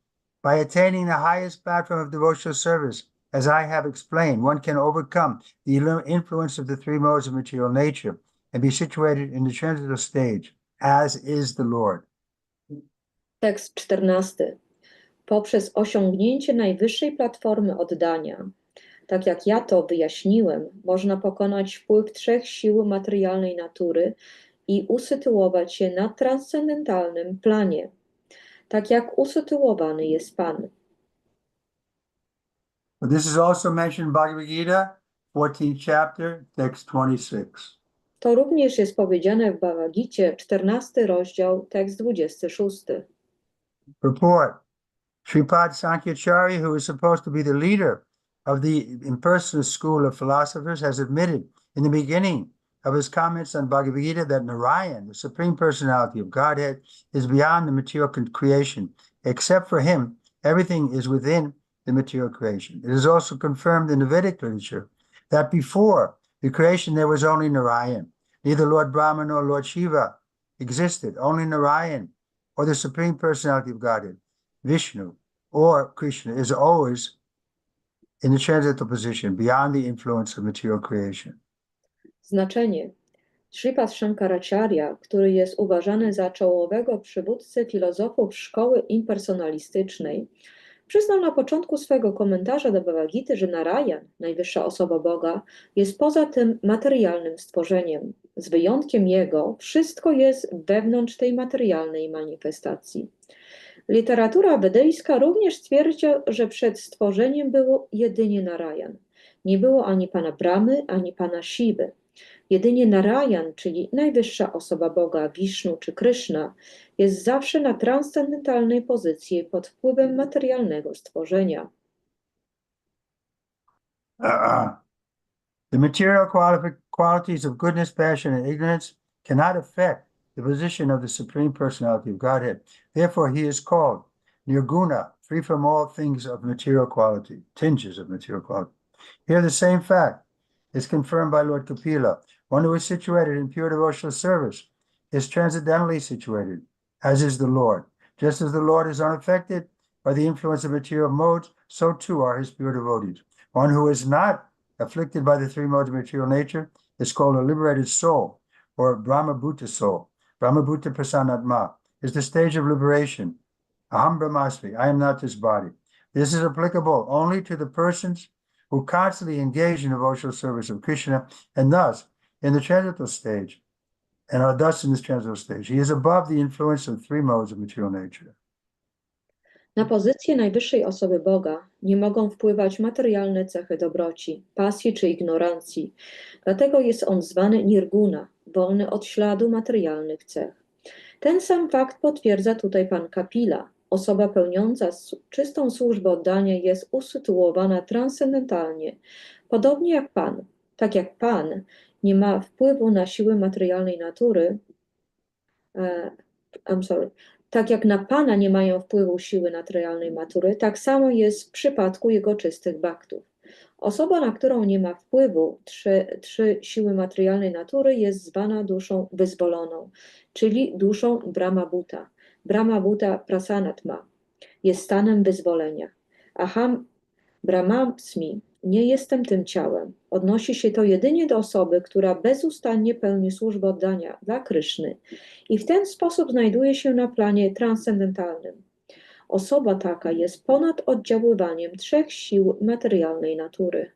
By attaining the highest platform of devotional service, as I have explained, one can overcome the influence of the 3 modes of material nature and be situated in the transitional stage, as is the Lord. Tekst 14. Poprzez osiągnięcie najwyższej platformy oddania, tak jak ja to wyjaśniłem, można pokonać wpływ 3 sił materialnej natury i usytuować się na transcendentalnym planie, tak jak usytuowany jest Pan. This is also mentioned in Bhagavad Gita, 14th chapter, text 26. To również jest powiedziane w Bhagavad Gicie, 14 rozdział, tekst 26. Purport. Sripad Sankhyacarya, who is supposed to be the leader of the impersonal school of philosophers, has admitted in the beginning of his comments on Bhagavad Gita that Narayan, the Supreme Personality of Godhead, is beyond the material creation. Except for him, everything is within the material creation. It is also confirmed in the Vedic literature that before the creation there was only Narayan. Neither Lord Brahma nor Lord Shiva existed. Only Narayan, or the Supreme Personality of Godhead, Vishnu, or Krishna, is always in the transcendental position, beyond the influence of material creation. Znaczenie. Sripad Shankaracharya, który jest uważany za czołowego przywódcę filozofów szkoły impersonalistycznej, przyznał na początku swego komentarza do Bhagavad Gity, że Narayan, najwyższa osoba Boga, jest poza tym materialnym stworzeniem. Z wyjątkiem jego, wszystko jest wewnątrz tej materialnej manifestacji. Literatura wedyjska również twierdzi, że przed stworzeniem było jedynie Narayan. Nie było ani pana Brahmy, ani pana Shiwy. Jedynie Narayan, czyli najwyższa osoba Boga, Vishnu czy Krishna, jest zawsze na transcendentalnej pozycji pod wpływem materialnego stworzenia. The material qualities of goodness, passion, and ignorance cannot affect the position of the Supreme Personality of Godhead. Therefore, he is called Nirguna, free from all things of material quality, tinges of material quality. Here, the same fact is confirmed by Lord Kapila. One who is situated in pure devotional service is transcendentally situated, as is the Lord. Just as the Lord is unaffected by the influence of material modes, so too are his pure devotees. One who is not afflicted by the 3 modes of material nature is called a liberated soul, or a Brahma Bhuta soul. Brahmabhuta Prasanatma, is the stage of liberation. Aham Brahmasmi, I am not this body. This is applicable only to the persons who constantly engage in devotional service of Krishna, and thus in the transcendental stage, and are thus in this transcendental stage. He is above the influence of three modes of material nature. Na pozycję najwyższej osoby Boga nie mogą wpływać materialne cechy dobroci, pasji czy ignorancji. Dlatego jest on zwany nirguna, wolny od śladu materialnych cech. Ten sam fakt potwierdza tutaj pan Kapila. Osoba pełniąca czystą służbę oddania jest usytuowana transcendentalnie, podobnie jak Pan. Tak jak Pan nie ma wpływu na siły materialnej natury, tak jak na Pana nie mają wpływu siły materialnej natury, tak samo jest w przypadku jego czystych baktów. Osoba, na którą nie ma wpływu trzy siły materialnej natury, jest zwana duszą wyzwoloną, czyli duszą Brahmabhuta. Brahmabhuta Prasanatma jest stanem wyzwolenia. Aham Brahmasmi, nie jestem tym ciałem. Odnosi się to jedynie do osoby, która bezustannie pełni służbę oddania dla Kryszny i w ten sposób znajduje się na planie transcendentalnym. Osoba taka jest ponad oddziaływaniem trzech sił materialnej natury.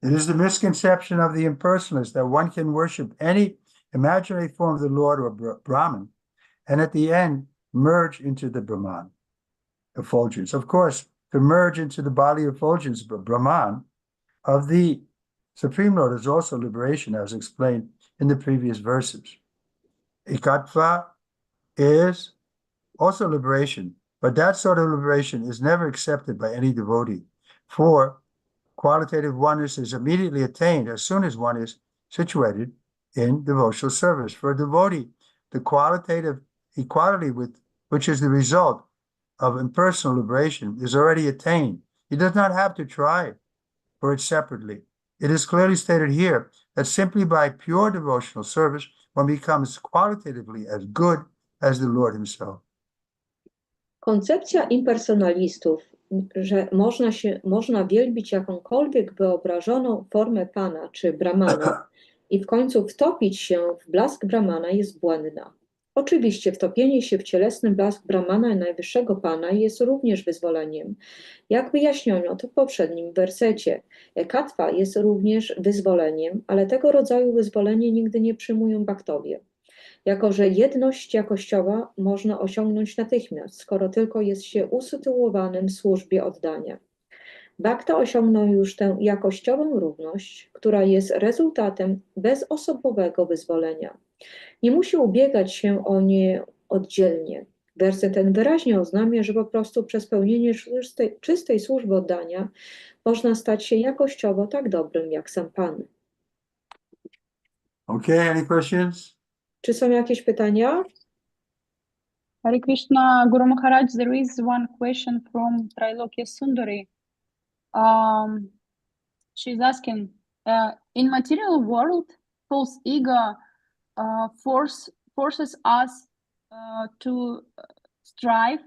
It is the misconception of the impersonalist that one can worship any imaginary form of the Lord or Brahman, and at the end merge into the Brahman, effulgence. Of course, to merge into the body effulgence, Brahman, of the Supreme Lord is also liberation, as explained in the previous verses. Ekatva is also liberation, but that sort of liberation is never accepted by any devotee, for qualitative oneness is immediately attained as soon as one is situated in devotional service. For a devotee, the qualitative equality which is the result of impersonal liberation is already attained. He does not have to try for it separately. It is clearly stated here that simply by pure devotional service, one becomes qualitatively as good as the Lord himself. Koncepcja impersonalistów, że można wielbić jakąkolwiek wyobrażoną formę Pana czy Brahmana i w końcu wtopić się w blask Brahmana, jest błędna. Oczywiście wtopienie się w cielesny blask Brahmana i najwyższego Pana jest również wyzwoleniem. Jak wyjaśniono to w poprzednim wersecie, ekatwa jest również wyzwoleniem, ale tego rodzaju wyzwolenie nigdy nie przyjmują baktowie. Jako że jedność jakościowa można osiągnąć natychmiast, skoro tylko jest się usytuowanym w służbie oddania. Bhakta osiągnął już tę jakościową równość, która jest rezultatem bezosobowego wyzwolenia. Nie musi ubiegać się o nie oddzielnie. Werset ten wyraźnie oznamia, że po prostu przez pełnienie czystej służby oddania można stać się jakościowo tak dobrym jak sam Pan. Okay, any questions? Czy są jakieś pytania? Hare Krishna, Guru Maharaj, there is one question from Trilokya Sundari. She's asking, in material world, false ego forces us to strive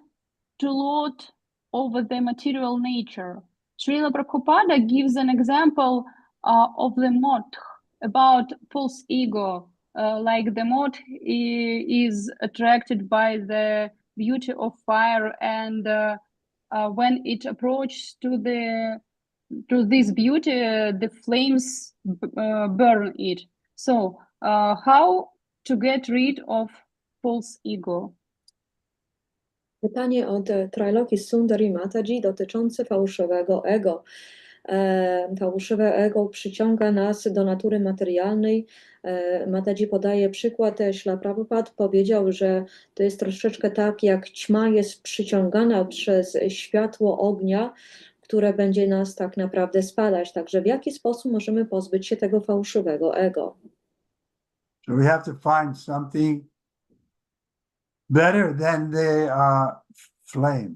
to lord over the material nature. Srila Prabhupada gives an example of the moth about false ego. Like the moth is attracted by the beauty of fire, and when it approaches to this beauty, the flames burn it. So, how to get rid of false ego? Pytanie od Trilokii Sundari Mataji dotyczące fałszywego ego. Fałszywe ego przyciąga nas do natury materialnej. Mataji podaje przykład, Śrila Prabhupada powiedział, że to jest troszeczkę tak, jak ćma jest przyciągana przez światło ognia, które będzie nas tak naprawdę spalać. Także w jaki sposób możemy pozbyć się tego fałszywego ego? So we have to find something better than the flame.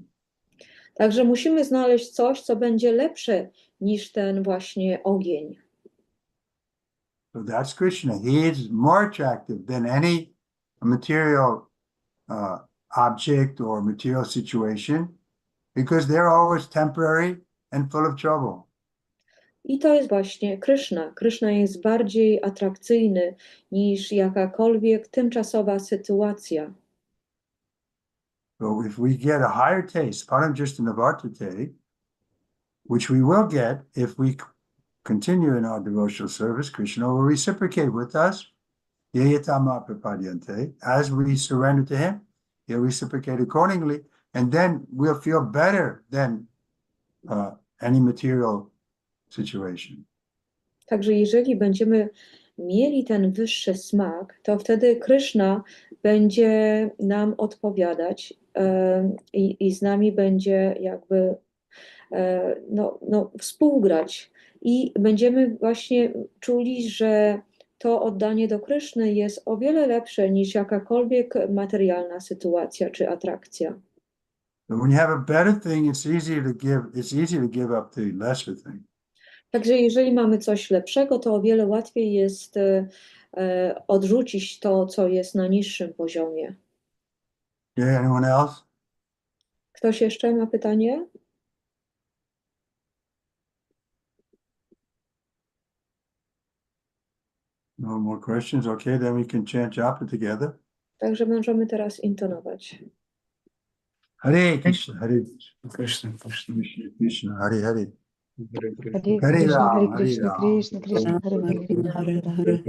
Także musimy znaleźć coś, co będzie lepsze niż ten właśnie ogień. So that's Krishna. He is more attractive than any material object or material situation because they're always temporary and full of trouble. I to jest właśnie Kryszna. Kryszna jest bardziej atrakcyjny niż jakakolwiek tymczasowa sytuacja. So if we get a higher taste, paramjishta which we will get if we continue in our devotional service, Krishna will reciprocate with us. As we surrender to him, he'll reciprocate accordingly, and then we'll feel better than any material situation. Także jeżeli będziemy mieli ten wyższy smak, to wtedy Kryszna będzie nam odpowiadać i z nami będzie jakby współgrać. I będziemy właśnie czuli, że to oddanie do Kryszny jest o wiele lepsze niż jakakolwiek materialna sytuacja czy atrakcja. But when you have a better thing, it's easy to give up the lesser thing. Także jeżeli mamy coś lepszego, to o wiele łatwiej jest odrzucić to, co jest na niższym poziomie. Yeah, anyone else? Ktoś jeszcze ma pytanie? No more questions? Okay, then we can chant japa together. Także możemy teraz intonować. Hare Krishna, Hare Krishna, Krishna, Krishna, Hare Hare. Hare Krishna, Hare Krishna, Krishna Krishna, Hare Hare.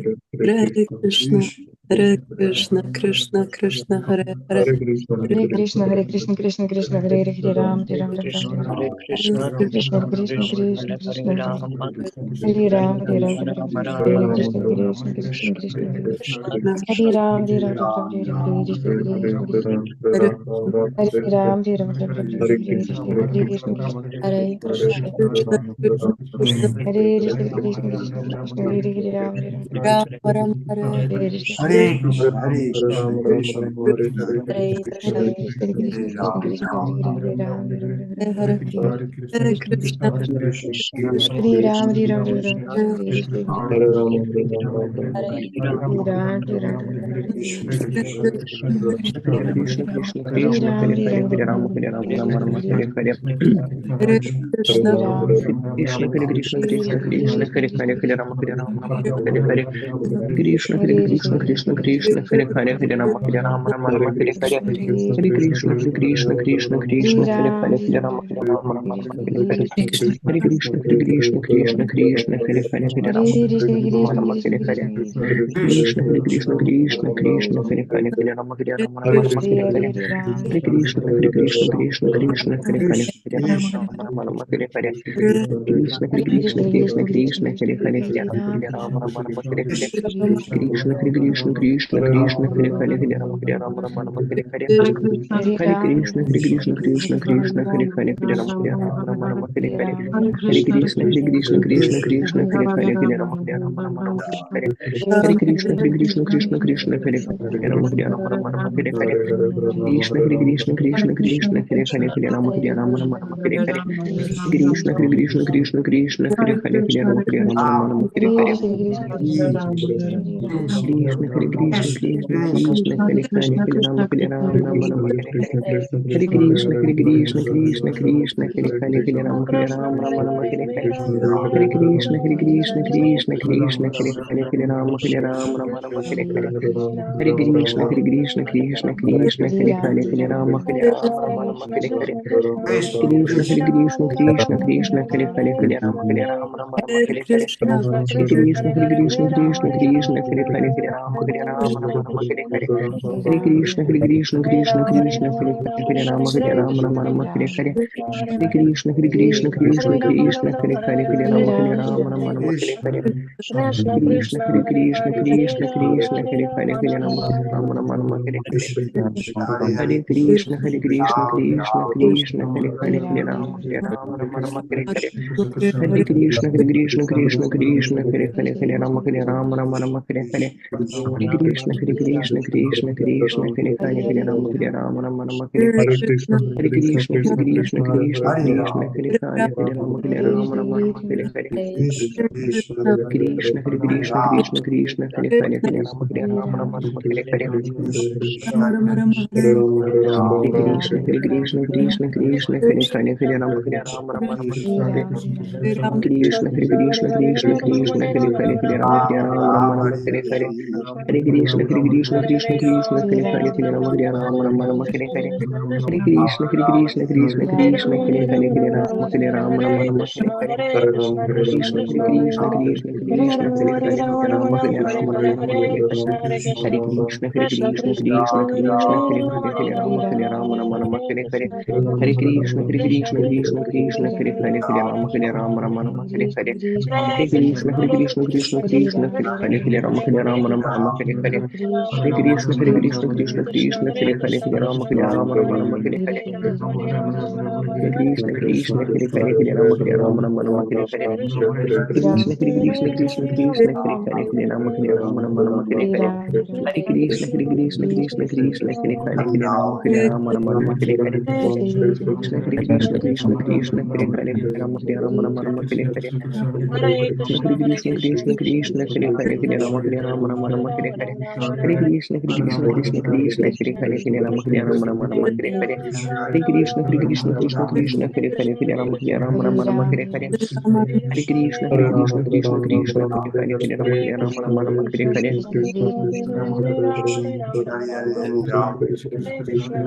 Hare Krishna, Hare Krishna, Krishna Krishna, Hare Hare. Hare Krishna, Hare Krishna, Krishna Krishna, Hare Hare, Hare Ram, Hare Ram, Hare Ram. Hare Krishna, Hare Krishna, Hare Krishna, Krishna Krishna, Hare Ram, Hare Ram, Hare Ram, Hare Ram. Hare Krishna, Krishna Krishna, Krishna Krishna, Hare Ram, Hare Ram, Hare Ram, Hare Krishna, Hare Ram, Hare Ram, Hare Ram, Hare Krishna, Hare Krishna, Hare Krishna, Krishna Krishna, Hare Hare Ram, Hare Ram, Ram Hare Hare Hare Krishna, Krishna, Hare Krishna, Krishna Hare Krishna, Krishna Krishna, Krishna Hare Ram, Hare Ram, Hare Hare Krishna, Hare Ram, Hare Ram, Hare Ram, Hare Krishna, Hare Ram, Hare Ram, Krishna, Krishna Hare Krishna, Krishna Krishna, Hare Hare, Hare Rama, Hare Rama, Hare Hare. Krishna Hare Krishna, Krishna Krishna, Hare Hare, Hare Rama, Hare Rama, Rama Rama, Hare Hare. Hare Krishna, Hare Krishna, Krishna Krishna, Hare Hare, Hare Rama, Hare Rama, Rama Rama, Hare Hare. Hare Krishna, Hare Krishna, Krishna Krishna, Hare Hare, Hare Rama, Rama Rama, Hare Hare. Krishna, Hare Krishna, Krishna Krishna, Hare Hare, Hare Rama, Hare Rama, Rama Rama, Hare Hare. Hare Krishna, Hare Krishna, Krishna Krishna, Hare Hare, Hare Rama, Rama Rama, Hare Hare. Krishna, Hare Krishna, Krishna Krishna, Hare Hare, Hare Rama, Rama Rama, Hare Hare. Krishna, Hare Krishna, Krishna Krishna, Hare Hare, Hare Rama, Rama Rama, Hare Hare. Hare Krishna, Hare Krishna, Krishna Krishna, Hare Hare, Hare Rama, Rama Rama, Hare Hare. Hare Krishna, Hare Krishna, Krishna Krishna, Hare Hare, Hare Rama, Rama Rama, Hare Hare. Hare Krishna, Hare Krishna, Krishna Krishna, Hare Hare, Rama Rama, Hare Hare. Krishna, Hare Krishna, Krishna Krishna, Hare Hare, Hare Rama, Rama, Hare Hare. Krishna, Hare Krishna, Krishna Krishna, Hare Hare, Hare Rama, Rama, Hare Hare. Krishna, Hare Krishna, Krishna Krishna, Hare Hare, Hare Rama, Rama, Hare Hare. Hare Krishna, Hare Krishna, Krishna Krishna, Hare Hare, Hare Rama, Rama, Hare Hare. Hare Krishna, Hare Krishna, Krishna Krishna, Hare Hare, Hare Rama, Rama, Hare Hare. Hare Krishna, Hare Krishna, Krishna Krishna, Hare Hare, Hare Rama, Rama, Hare Hare. Krishna, Hare Krishna, Krishna Krishna, Hare Hare, Hare Rama, Hare Hare. Hare Krishna, Hare Krishna, Krishna Krishna, Hare Hare, Hare Rama, Hare Hare. Hare Krishna, Hare Krishna, Krishna Krishna, Hare Hare, Hare Rama, Hare Hare. Hare Krishna, Hare Krishna, Krishna Krishna, Hare Hare, Hare Rama, Hare Hare. Hare Krishna, Hare Krishna, Krishna Krishna, Hare Hare, Hare Rama, Hare Hare. Hare Krishna, Hare Krishna, Krishna Krishna, Hare Hare, Hare Rama, Hare Hare. Hare Krishna, Hare Krishna, Krishna Krishna, Hare Hare, Hare Rama, Hare Hare. Hare Krishna, Hare Krishna, Krishna Krishna, Hare Hare, Hare Rama, Hare Hare. Hare Krishna, Hare Krishna, Krishna Krishna, Hare Hare, Hare Rama, Hare Hare. Krishna, Hare Krishna, Krishna Krishna, Hare Hare, Hare Rama, Rama Hare Hare. Rama Rama Hare Hare Krishna, Hare Krishna, Krishna Krishna, Hare Hare, Hare Rama, Hare Rama, Rama Rama, Hare Hare. Hare Ram Krishna, Hare Krishna, Krishna Krishna, Hare Hare, Hare Rama, Hare Rama, Rama Rama, Hare Hare. Hare Krishna, Hare Krishna, Krishna Krishna, Hare Hare, Hare Rama, Hare Rama, Rama Rama, Hare Hare. Hare Krishna, Hare Krishna, Krishna Krishna, Hare Hare, Hare Rama, Hare Rama, Rama Rama, Hare Hare. Krishna, Hare Krishna, Krishna Krishna, Hare Hare, Hare Rama, Hare Rama, Rama Rama, Hare Hare. Hare Krishna, Hare Krishna, Krishna Krishna, Hare Hare, Hare Rama, Hare Rama, Rama Rama, Hare Hare. Hare Krishna, Hare Krishna, Krishna Krishna, Hare Hare, Hare Rama, Hare Rama, Rama Rama, Hare Hare. Hare Krishna, Hare Krishna, Krishna Krishna, Hare Hare, Hare Rama, Hare Rama, Rama Rama, Hare Hare. Hare Krishna, Hare Krishna, Krishna Krishna, Hare Hare, Hare Rama, Hare Rama, Rama Rama, Hare Hare. Hare Krishna, Krishna, Hare Hare, Hare Rama, Hare Rama, Rama Rama, Hare Hare. Krishna, Hare Krishna, Krishna Krishna, Hare Hare, Hare Rama, Hare Rama, Rama Rama, Hare Hare. Hare Krishna, Hare Krishna, Krishna Krishna, Hare Hare, Hare Rama, Hare Rama, Rama Rama, Hare Hare. Krishna, Hare Krishna, Krishna Krishna, Hare Hare, Hare Rama, Hare Rama, Rama Rama, Hare Hare. Krishna, Hare Krishna, Krishna Krishna, Hare Hare, Hare Rama, Hare Rama, Rama Rama, Hare Hare. Hare Krishna, Hare Krishna, Krishna Krishna, Hare Hare, Hare Rama, Hare Rama, Rama Rama, Hare Hare. Hare Krishna, Hare Krishna, Krishna Krishna, Hare Hare, Hare Rama, Hare Rama, Rama Rama, Hare Hare. Hare Krishna, Hare Krishna, Krishna Krishna, Hare Hare, Hare Rama, Hare Rama, Rama Rama, Hare Hare. Hare Krishna, Hare Krishna, Krishna Krishna, Hare Hare, Hare Rama, Rama Rama, Hare Hare. Hare Krishna, Hare Krishna, Krishna Krishna, Hare Hare, Hare Rama, Hare Rama,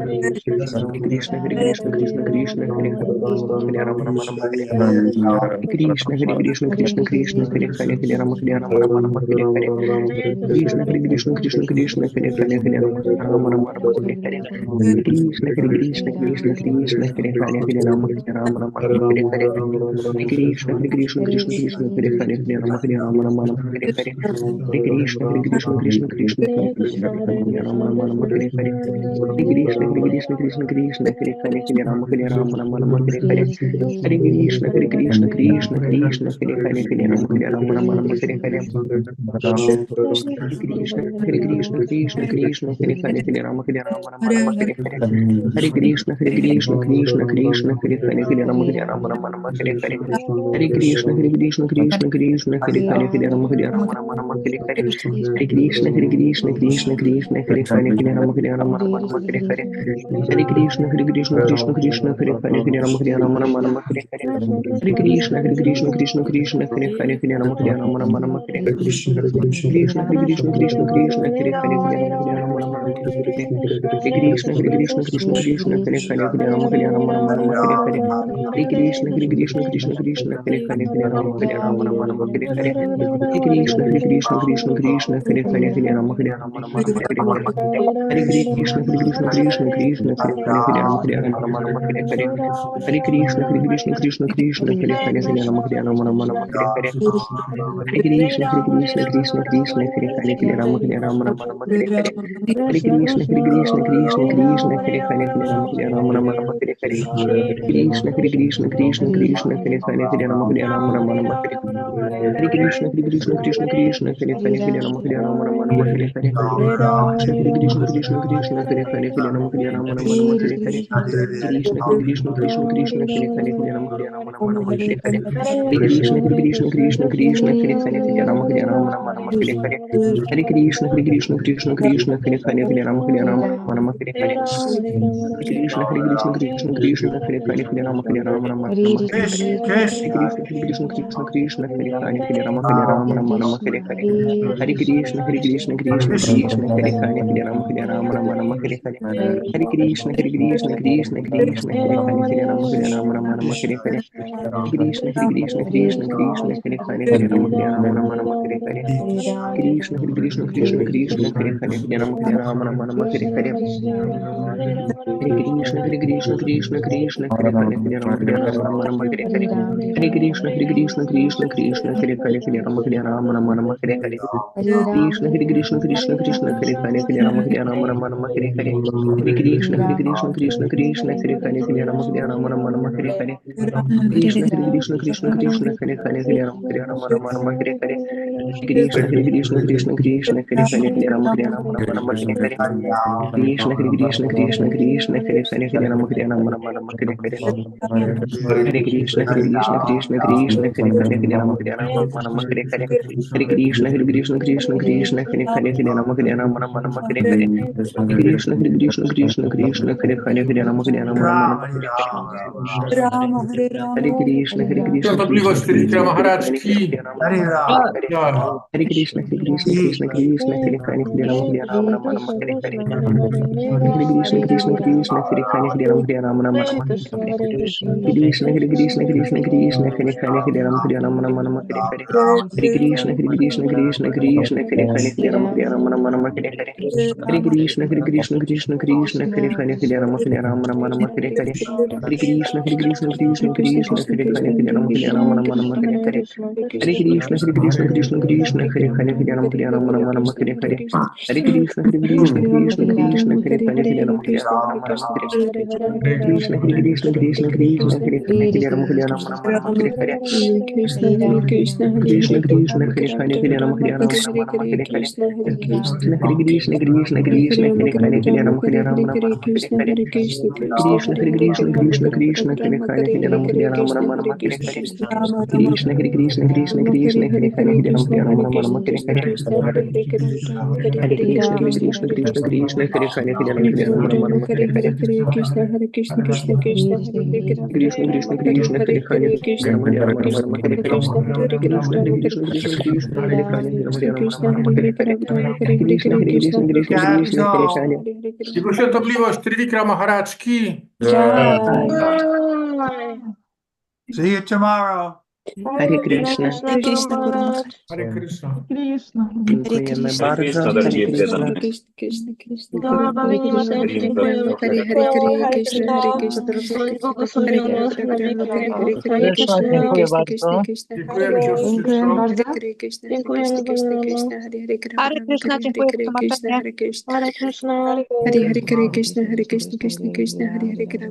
Rama Rama, Hare Hare. Krishna, Hare Krishna, Krishna Krishna, Hare Hare, Hare Rama, Hare Rama, Rama Rama, Hare Hare. Krishna, Hare Krishna, Krishna Krishna, Hare Hare, Hare Rama, Hare Rama, Rama Rama, Hare Hare. Hare Krishna, Hare Krishna, Krishna Krishna, Hare Hare, Hare Rama, Hare Rama, Rama Rama, Hare Hare. Hare Krishna, Hare Krishna, Krishna Krishna, Hare Hare, Hare Rama, Rama Rama, Hare Hare. Hare Krishna, Hare Krishna, Krishna Krishna, Hare Hare, Hare Rama, Hare Rama, Rama Rama, Hare Hare. Hare Krishna, Hare Krishna, Krishna Krishna, Hare Hare, Hare Rama, Hare Rama, Rama Rama, Hare Hare. Hare Krishna, Hare Krishna, Krishna Krishna, Hare Hare, Hare Rama, Hare Rama, Rama Rama, Hare Hare. Hare Krishna, Hare Krishna, Krishna Krishna, Hare Hare, Hare Rama, Hare Rama, Rama Rama, Hare Hare. Hare Krishna, Hare Krishna, Krishna Krishna, Hare Hare, Hare Rama, Hare Rama, Rama Rama, Hare Hare. Hare Krishna, Hare Krishna, Krishna Krishna, Hare Hare, Hare Rama, Hare Rama, Rama Rama, Hare Hare. Hare Krishna, Hare Krishna, Krishna Krishna, Hare Hare, Hare Rama, Hare Rama, Rama Rama, Hare Hare. Hare Krishna, Hare Krishna, Krishna Krishna, Hare Hare, Hare Rama, Hare Rama, Rama Rama, Hare Hare. Krishna, Hare Krishna, Krishna Krishna, Hare Hare, Hare Rama, Hare Rama, Rama Rama, Hare Hare. Hare Krishna, Hare Krishna, Krishna Krishna, Hare Hare, Hare Rama, Hare Rama, Rama Rama, Hare Hare. Hare Krishna, Hare Krishna, Krishna Krishna, Hare Hare, Hare Rama, Hare Rama, Rama Rama, Hare Hare. Hare Krishna, Hare Krishna, Krishna Krishna, Hare Hare, Hare Rama, Hare Rama, Rama Rama, Hare Hare. Hare Krishna, Hare Krishna, Krishna Krishna, Hare Hare, Hare Rama, Hare Rama, Rama Rama, Hare Hare. Hare Krishna, Hare Krishna, Krishna Krishna, Hare Hare, Hare Rama, Hare Rama, Rama Rama, Hare Hare. Hare Krishna, Hare Krishna, Krishna Krishna, Hare Hare, Hare Rama, Hare Rama, Rama Rama, Hare Hare. Hare Krishna, Hare Krishna, Krishna Krishna, Hare Hare, Hare Rama, Hare Rama, Rama Rama, Hare Hare. Krishna, Hare Krishna, Krishna Krishna, Hare Hare, Hare Rama, Hare Rama, Rama Rama, Hare Hare. Hare Krishna, Hare Krishna, Krishna Krishna, Hare Hare, Hare Rama, Hare Rama, Rama Rama, Hare Hare. Krishna, Hare Krishna, Krishna Krishna, Hare Hare, Hare Rama, Hare Rama, Rama Rama, Hare Hare. Krishna, Hare Krishna, Krishna Krishna, Hare Hare, Hare Rama, Hare Rama, Rama Rama, Hare Hare. Hare Krishna, Hare Krishna, Krishna Krishna, Hare Hare, Hare Rama, Hare Rama, Rama Rama, Hare Hare. Hare Krishna, Hare Krishna, Krishna Krishna, Hare Hare, Hare Rama, Hare Rama, Rama Rama, Hare Hare. Hare Krishna, Hare Krishna, Krishna Krishna, Hare Hare, Hare Rama, Hare Rama, Rama Rama, Hare Hare. Hare Krishna, Hare Krishna, Krishna Krishna, Hare Hare, Hare Rama, Hare Rama, Rama Rama, Hare Hare. Hare Krishna, Hare Krishna, Krishna Krishna, Hare Hare, Hare Rama, Hare Rama, Rama Rama, Hare Hare. Hare Krishna, Hare Krishna, Krishna Krishna, Hare Hare, Hare Rama, Hare Rama, Rama Rama, Hare Hare. Hare Krishna, Hare Krishna, Krishna Krishna, Hare Hare, Hare Rama, Hare Rama, Rama Rama, Hare Hare. Krishna, Hare Krishna, Krishna Krishna, Hare Hare, Hare Rama, Hare Rama, Rama Rama, Hare Hare. Hare Krishna, Hare Krishna, Krishna Krishna, Hare Hare, Hare Rama, Hare Rama, Rama Rama, Hare Hare. Hare Krishna, Hare Krishna, Krishna Krishna, Hare Hare, Hare Rama, Hare Rama, Rama Rama, Hare Hare. Krishna, Hare Krishna, Krishna Krishna, Hare Hare, Hare Rama, Hare Rama, Rama Rama, Hare Hare. Hare Krishna, Hare Krishna, Krishna Krishna, Hare Hare, Hare Rama, Hare Rama, Rama Rama, Hare Hare. Krishna, Hare Krishna, Krishna Krishna, Hare Hare, Hare Rama, Hare Rama, Rama Rama, Hare Hare. Krishna, Hare Krishna, Krishna Krishna, Hare Hare, Hare Rama, Hare Rama, Rama Rama, Hare Hare. Krishna Hare Krishna Krishna Krishna Hare Hare Hare Rama Hare Rama Rama Rama Hare Hare Hare Krishna Krishna Krishna Krishna Hare Hare Hare Rama Hare Rama Rama Hare Hare Hare Krishna Krishna Krishna Krishna Hare Hare Hare Rama Hare Rama Rama Hare Hare Hare Krishna Krishna Krishna Krishna Hare Hare Hare Rama Hare Rama Rama Hare Hare Rama Hare Rama Hare Krishna Krishna Świątobliwość Krishna Trivikrama Krishna Hare Maharaj Hare Ki. Hare Rama Rama Hare Hare Jai. Hare Krishna Krishna Krishna Krishna Hare Hare Hare Rama Hare Rama Rama Hare Hare Hare Krishna Krishna Krishna Hare Hare Hare Rama Hare Rama Rama Rama Hare Hare Krishna Krishna Krishna Krishna Hare Hare Hare Rama Hare Rama Rama Hare Hare Hare Krishna Krishna Krishna Krishna Hare Hare Hare Rama Hare Rama Rama Hare Hare Hare Krishna Krishna Krishna Krishna Hare Hare Hare Rama Hare Rama Rama Hare Hare Hare Krishna Krishna Krishna Krishna Hare Hare Hare Rama Hare Rama Rama Hare Hare Hare Krishna Krishna Krishna Hare Hare Hare Rama Hare Rama Rama Hare Hare Hare Krishna Krishna Krishna Krishna Hare Hare Hare Rama Hare Rama Rama Hare Hare Krishna Krishna Krishna Krishna Hare Hare Hare Rama Hare Rama Rama Hare Hare Krishna Hare Krishna Hare Krishna Hare Krishna Hare Hare Rama Hare Rama Rama Hare Hare Krishna Hare Krishna Hare Krishna Krishna Krishna Hare Hare Hare Rama Hare Rama Rama Hare Krishna Hare Hare Krishna Krishna Hare Krishna Krishna Krishna Hare Hare Hare Rama Hare Rama Rama Hare Hare Krishna Hare Krishna Krishna Krishna Hare Hare Hare Rama Hare Rama Rama Hare Hare Hare Krishna Krishna Krishna Krishna Hare Hare Hare Rama Hare Rama Rama Hare Hare Krishna Hare Krishna Krishna Krishna Hare Krishna Krishna Krishna Hare Hare Hare Rama Hare Rama Rama Hare Hare Krishna Hare Krishna Krishna Krishna Krishna Krishna Hare Hare Hare Rama Hare Rama Krishna Rama Hare Hare Hare Krishna Hare Krishna Krishna Krishna Hare Hare Jego Świątobliwość Trivikrama Maharaj Ki. See you tomorrow. Hare Krishna. Hare Krishna. Dziękujemy bardzo. Hare Krishna. Dziękujemy siostrze Szymon. Hare Krishna, dziękuję za tłumaczenie. Hare Krishna. Hare Krishna, Hare Krishna, Krishna Krishna, Hare Hare Krishna.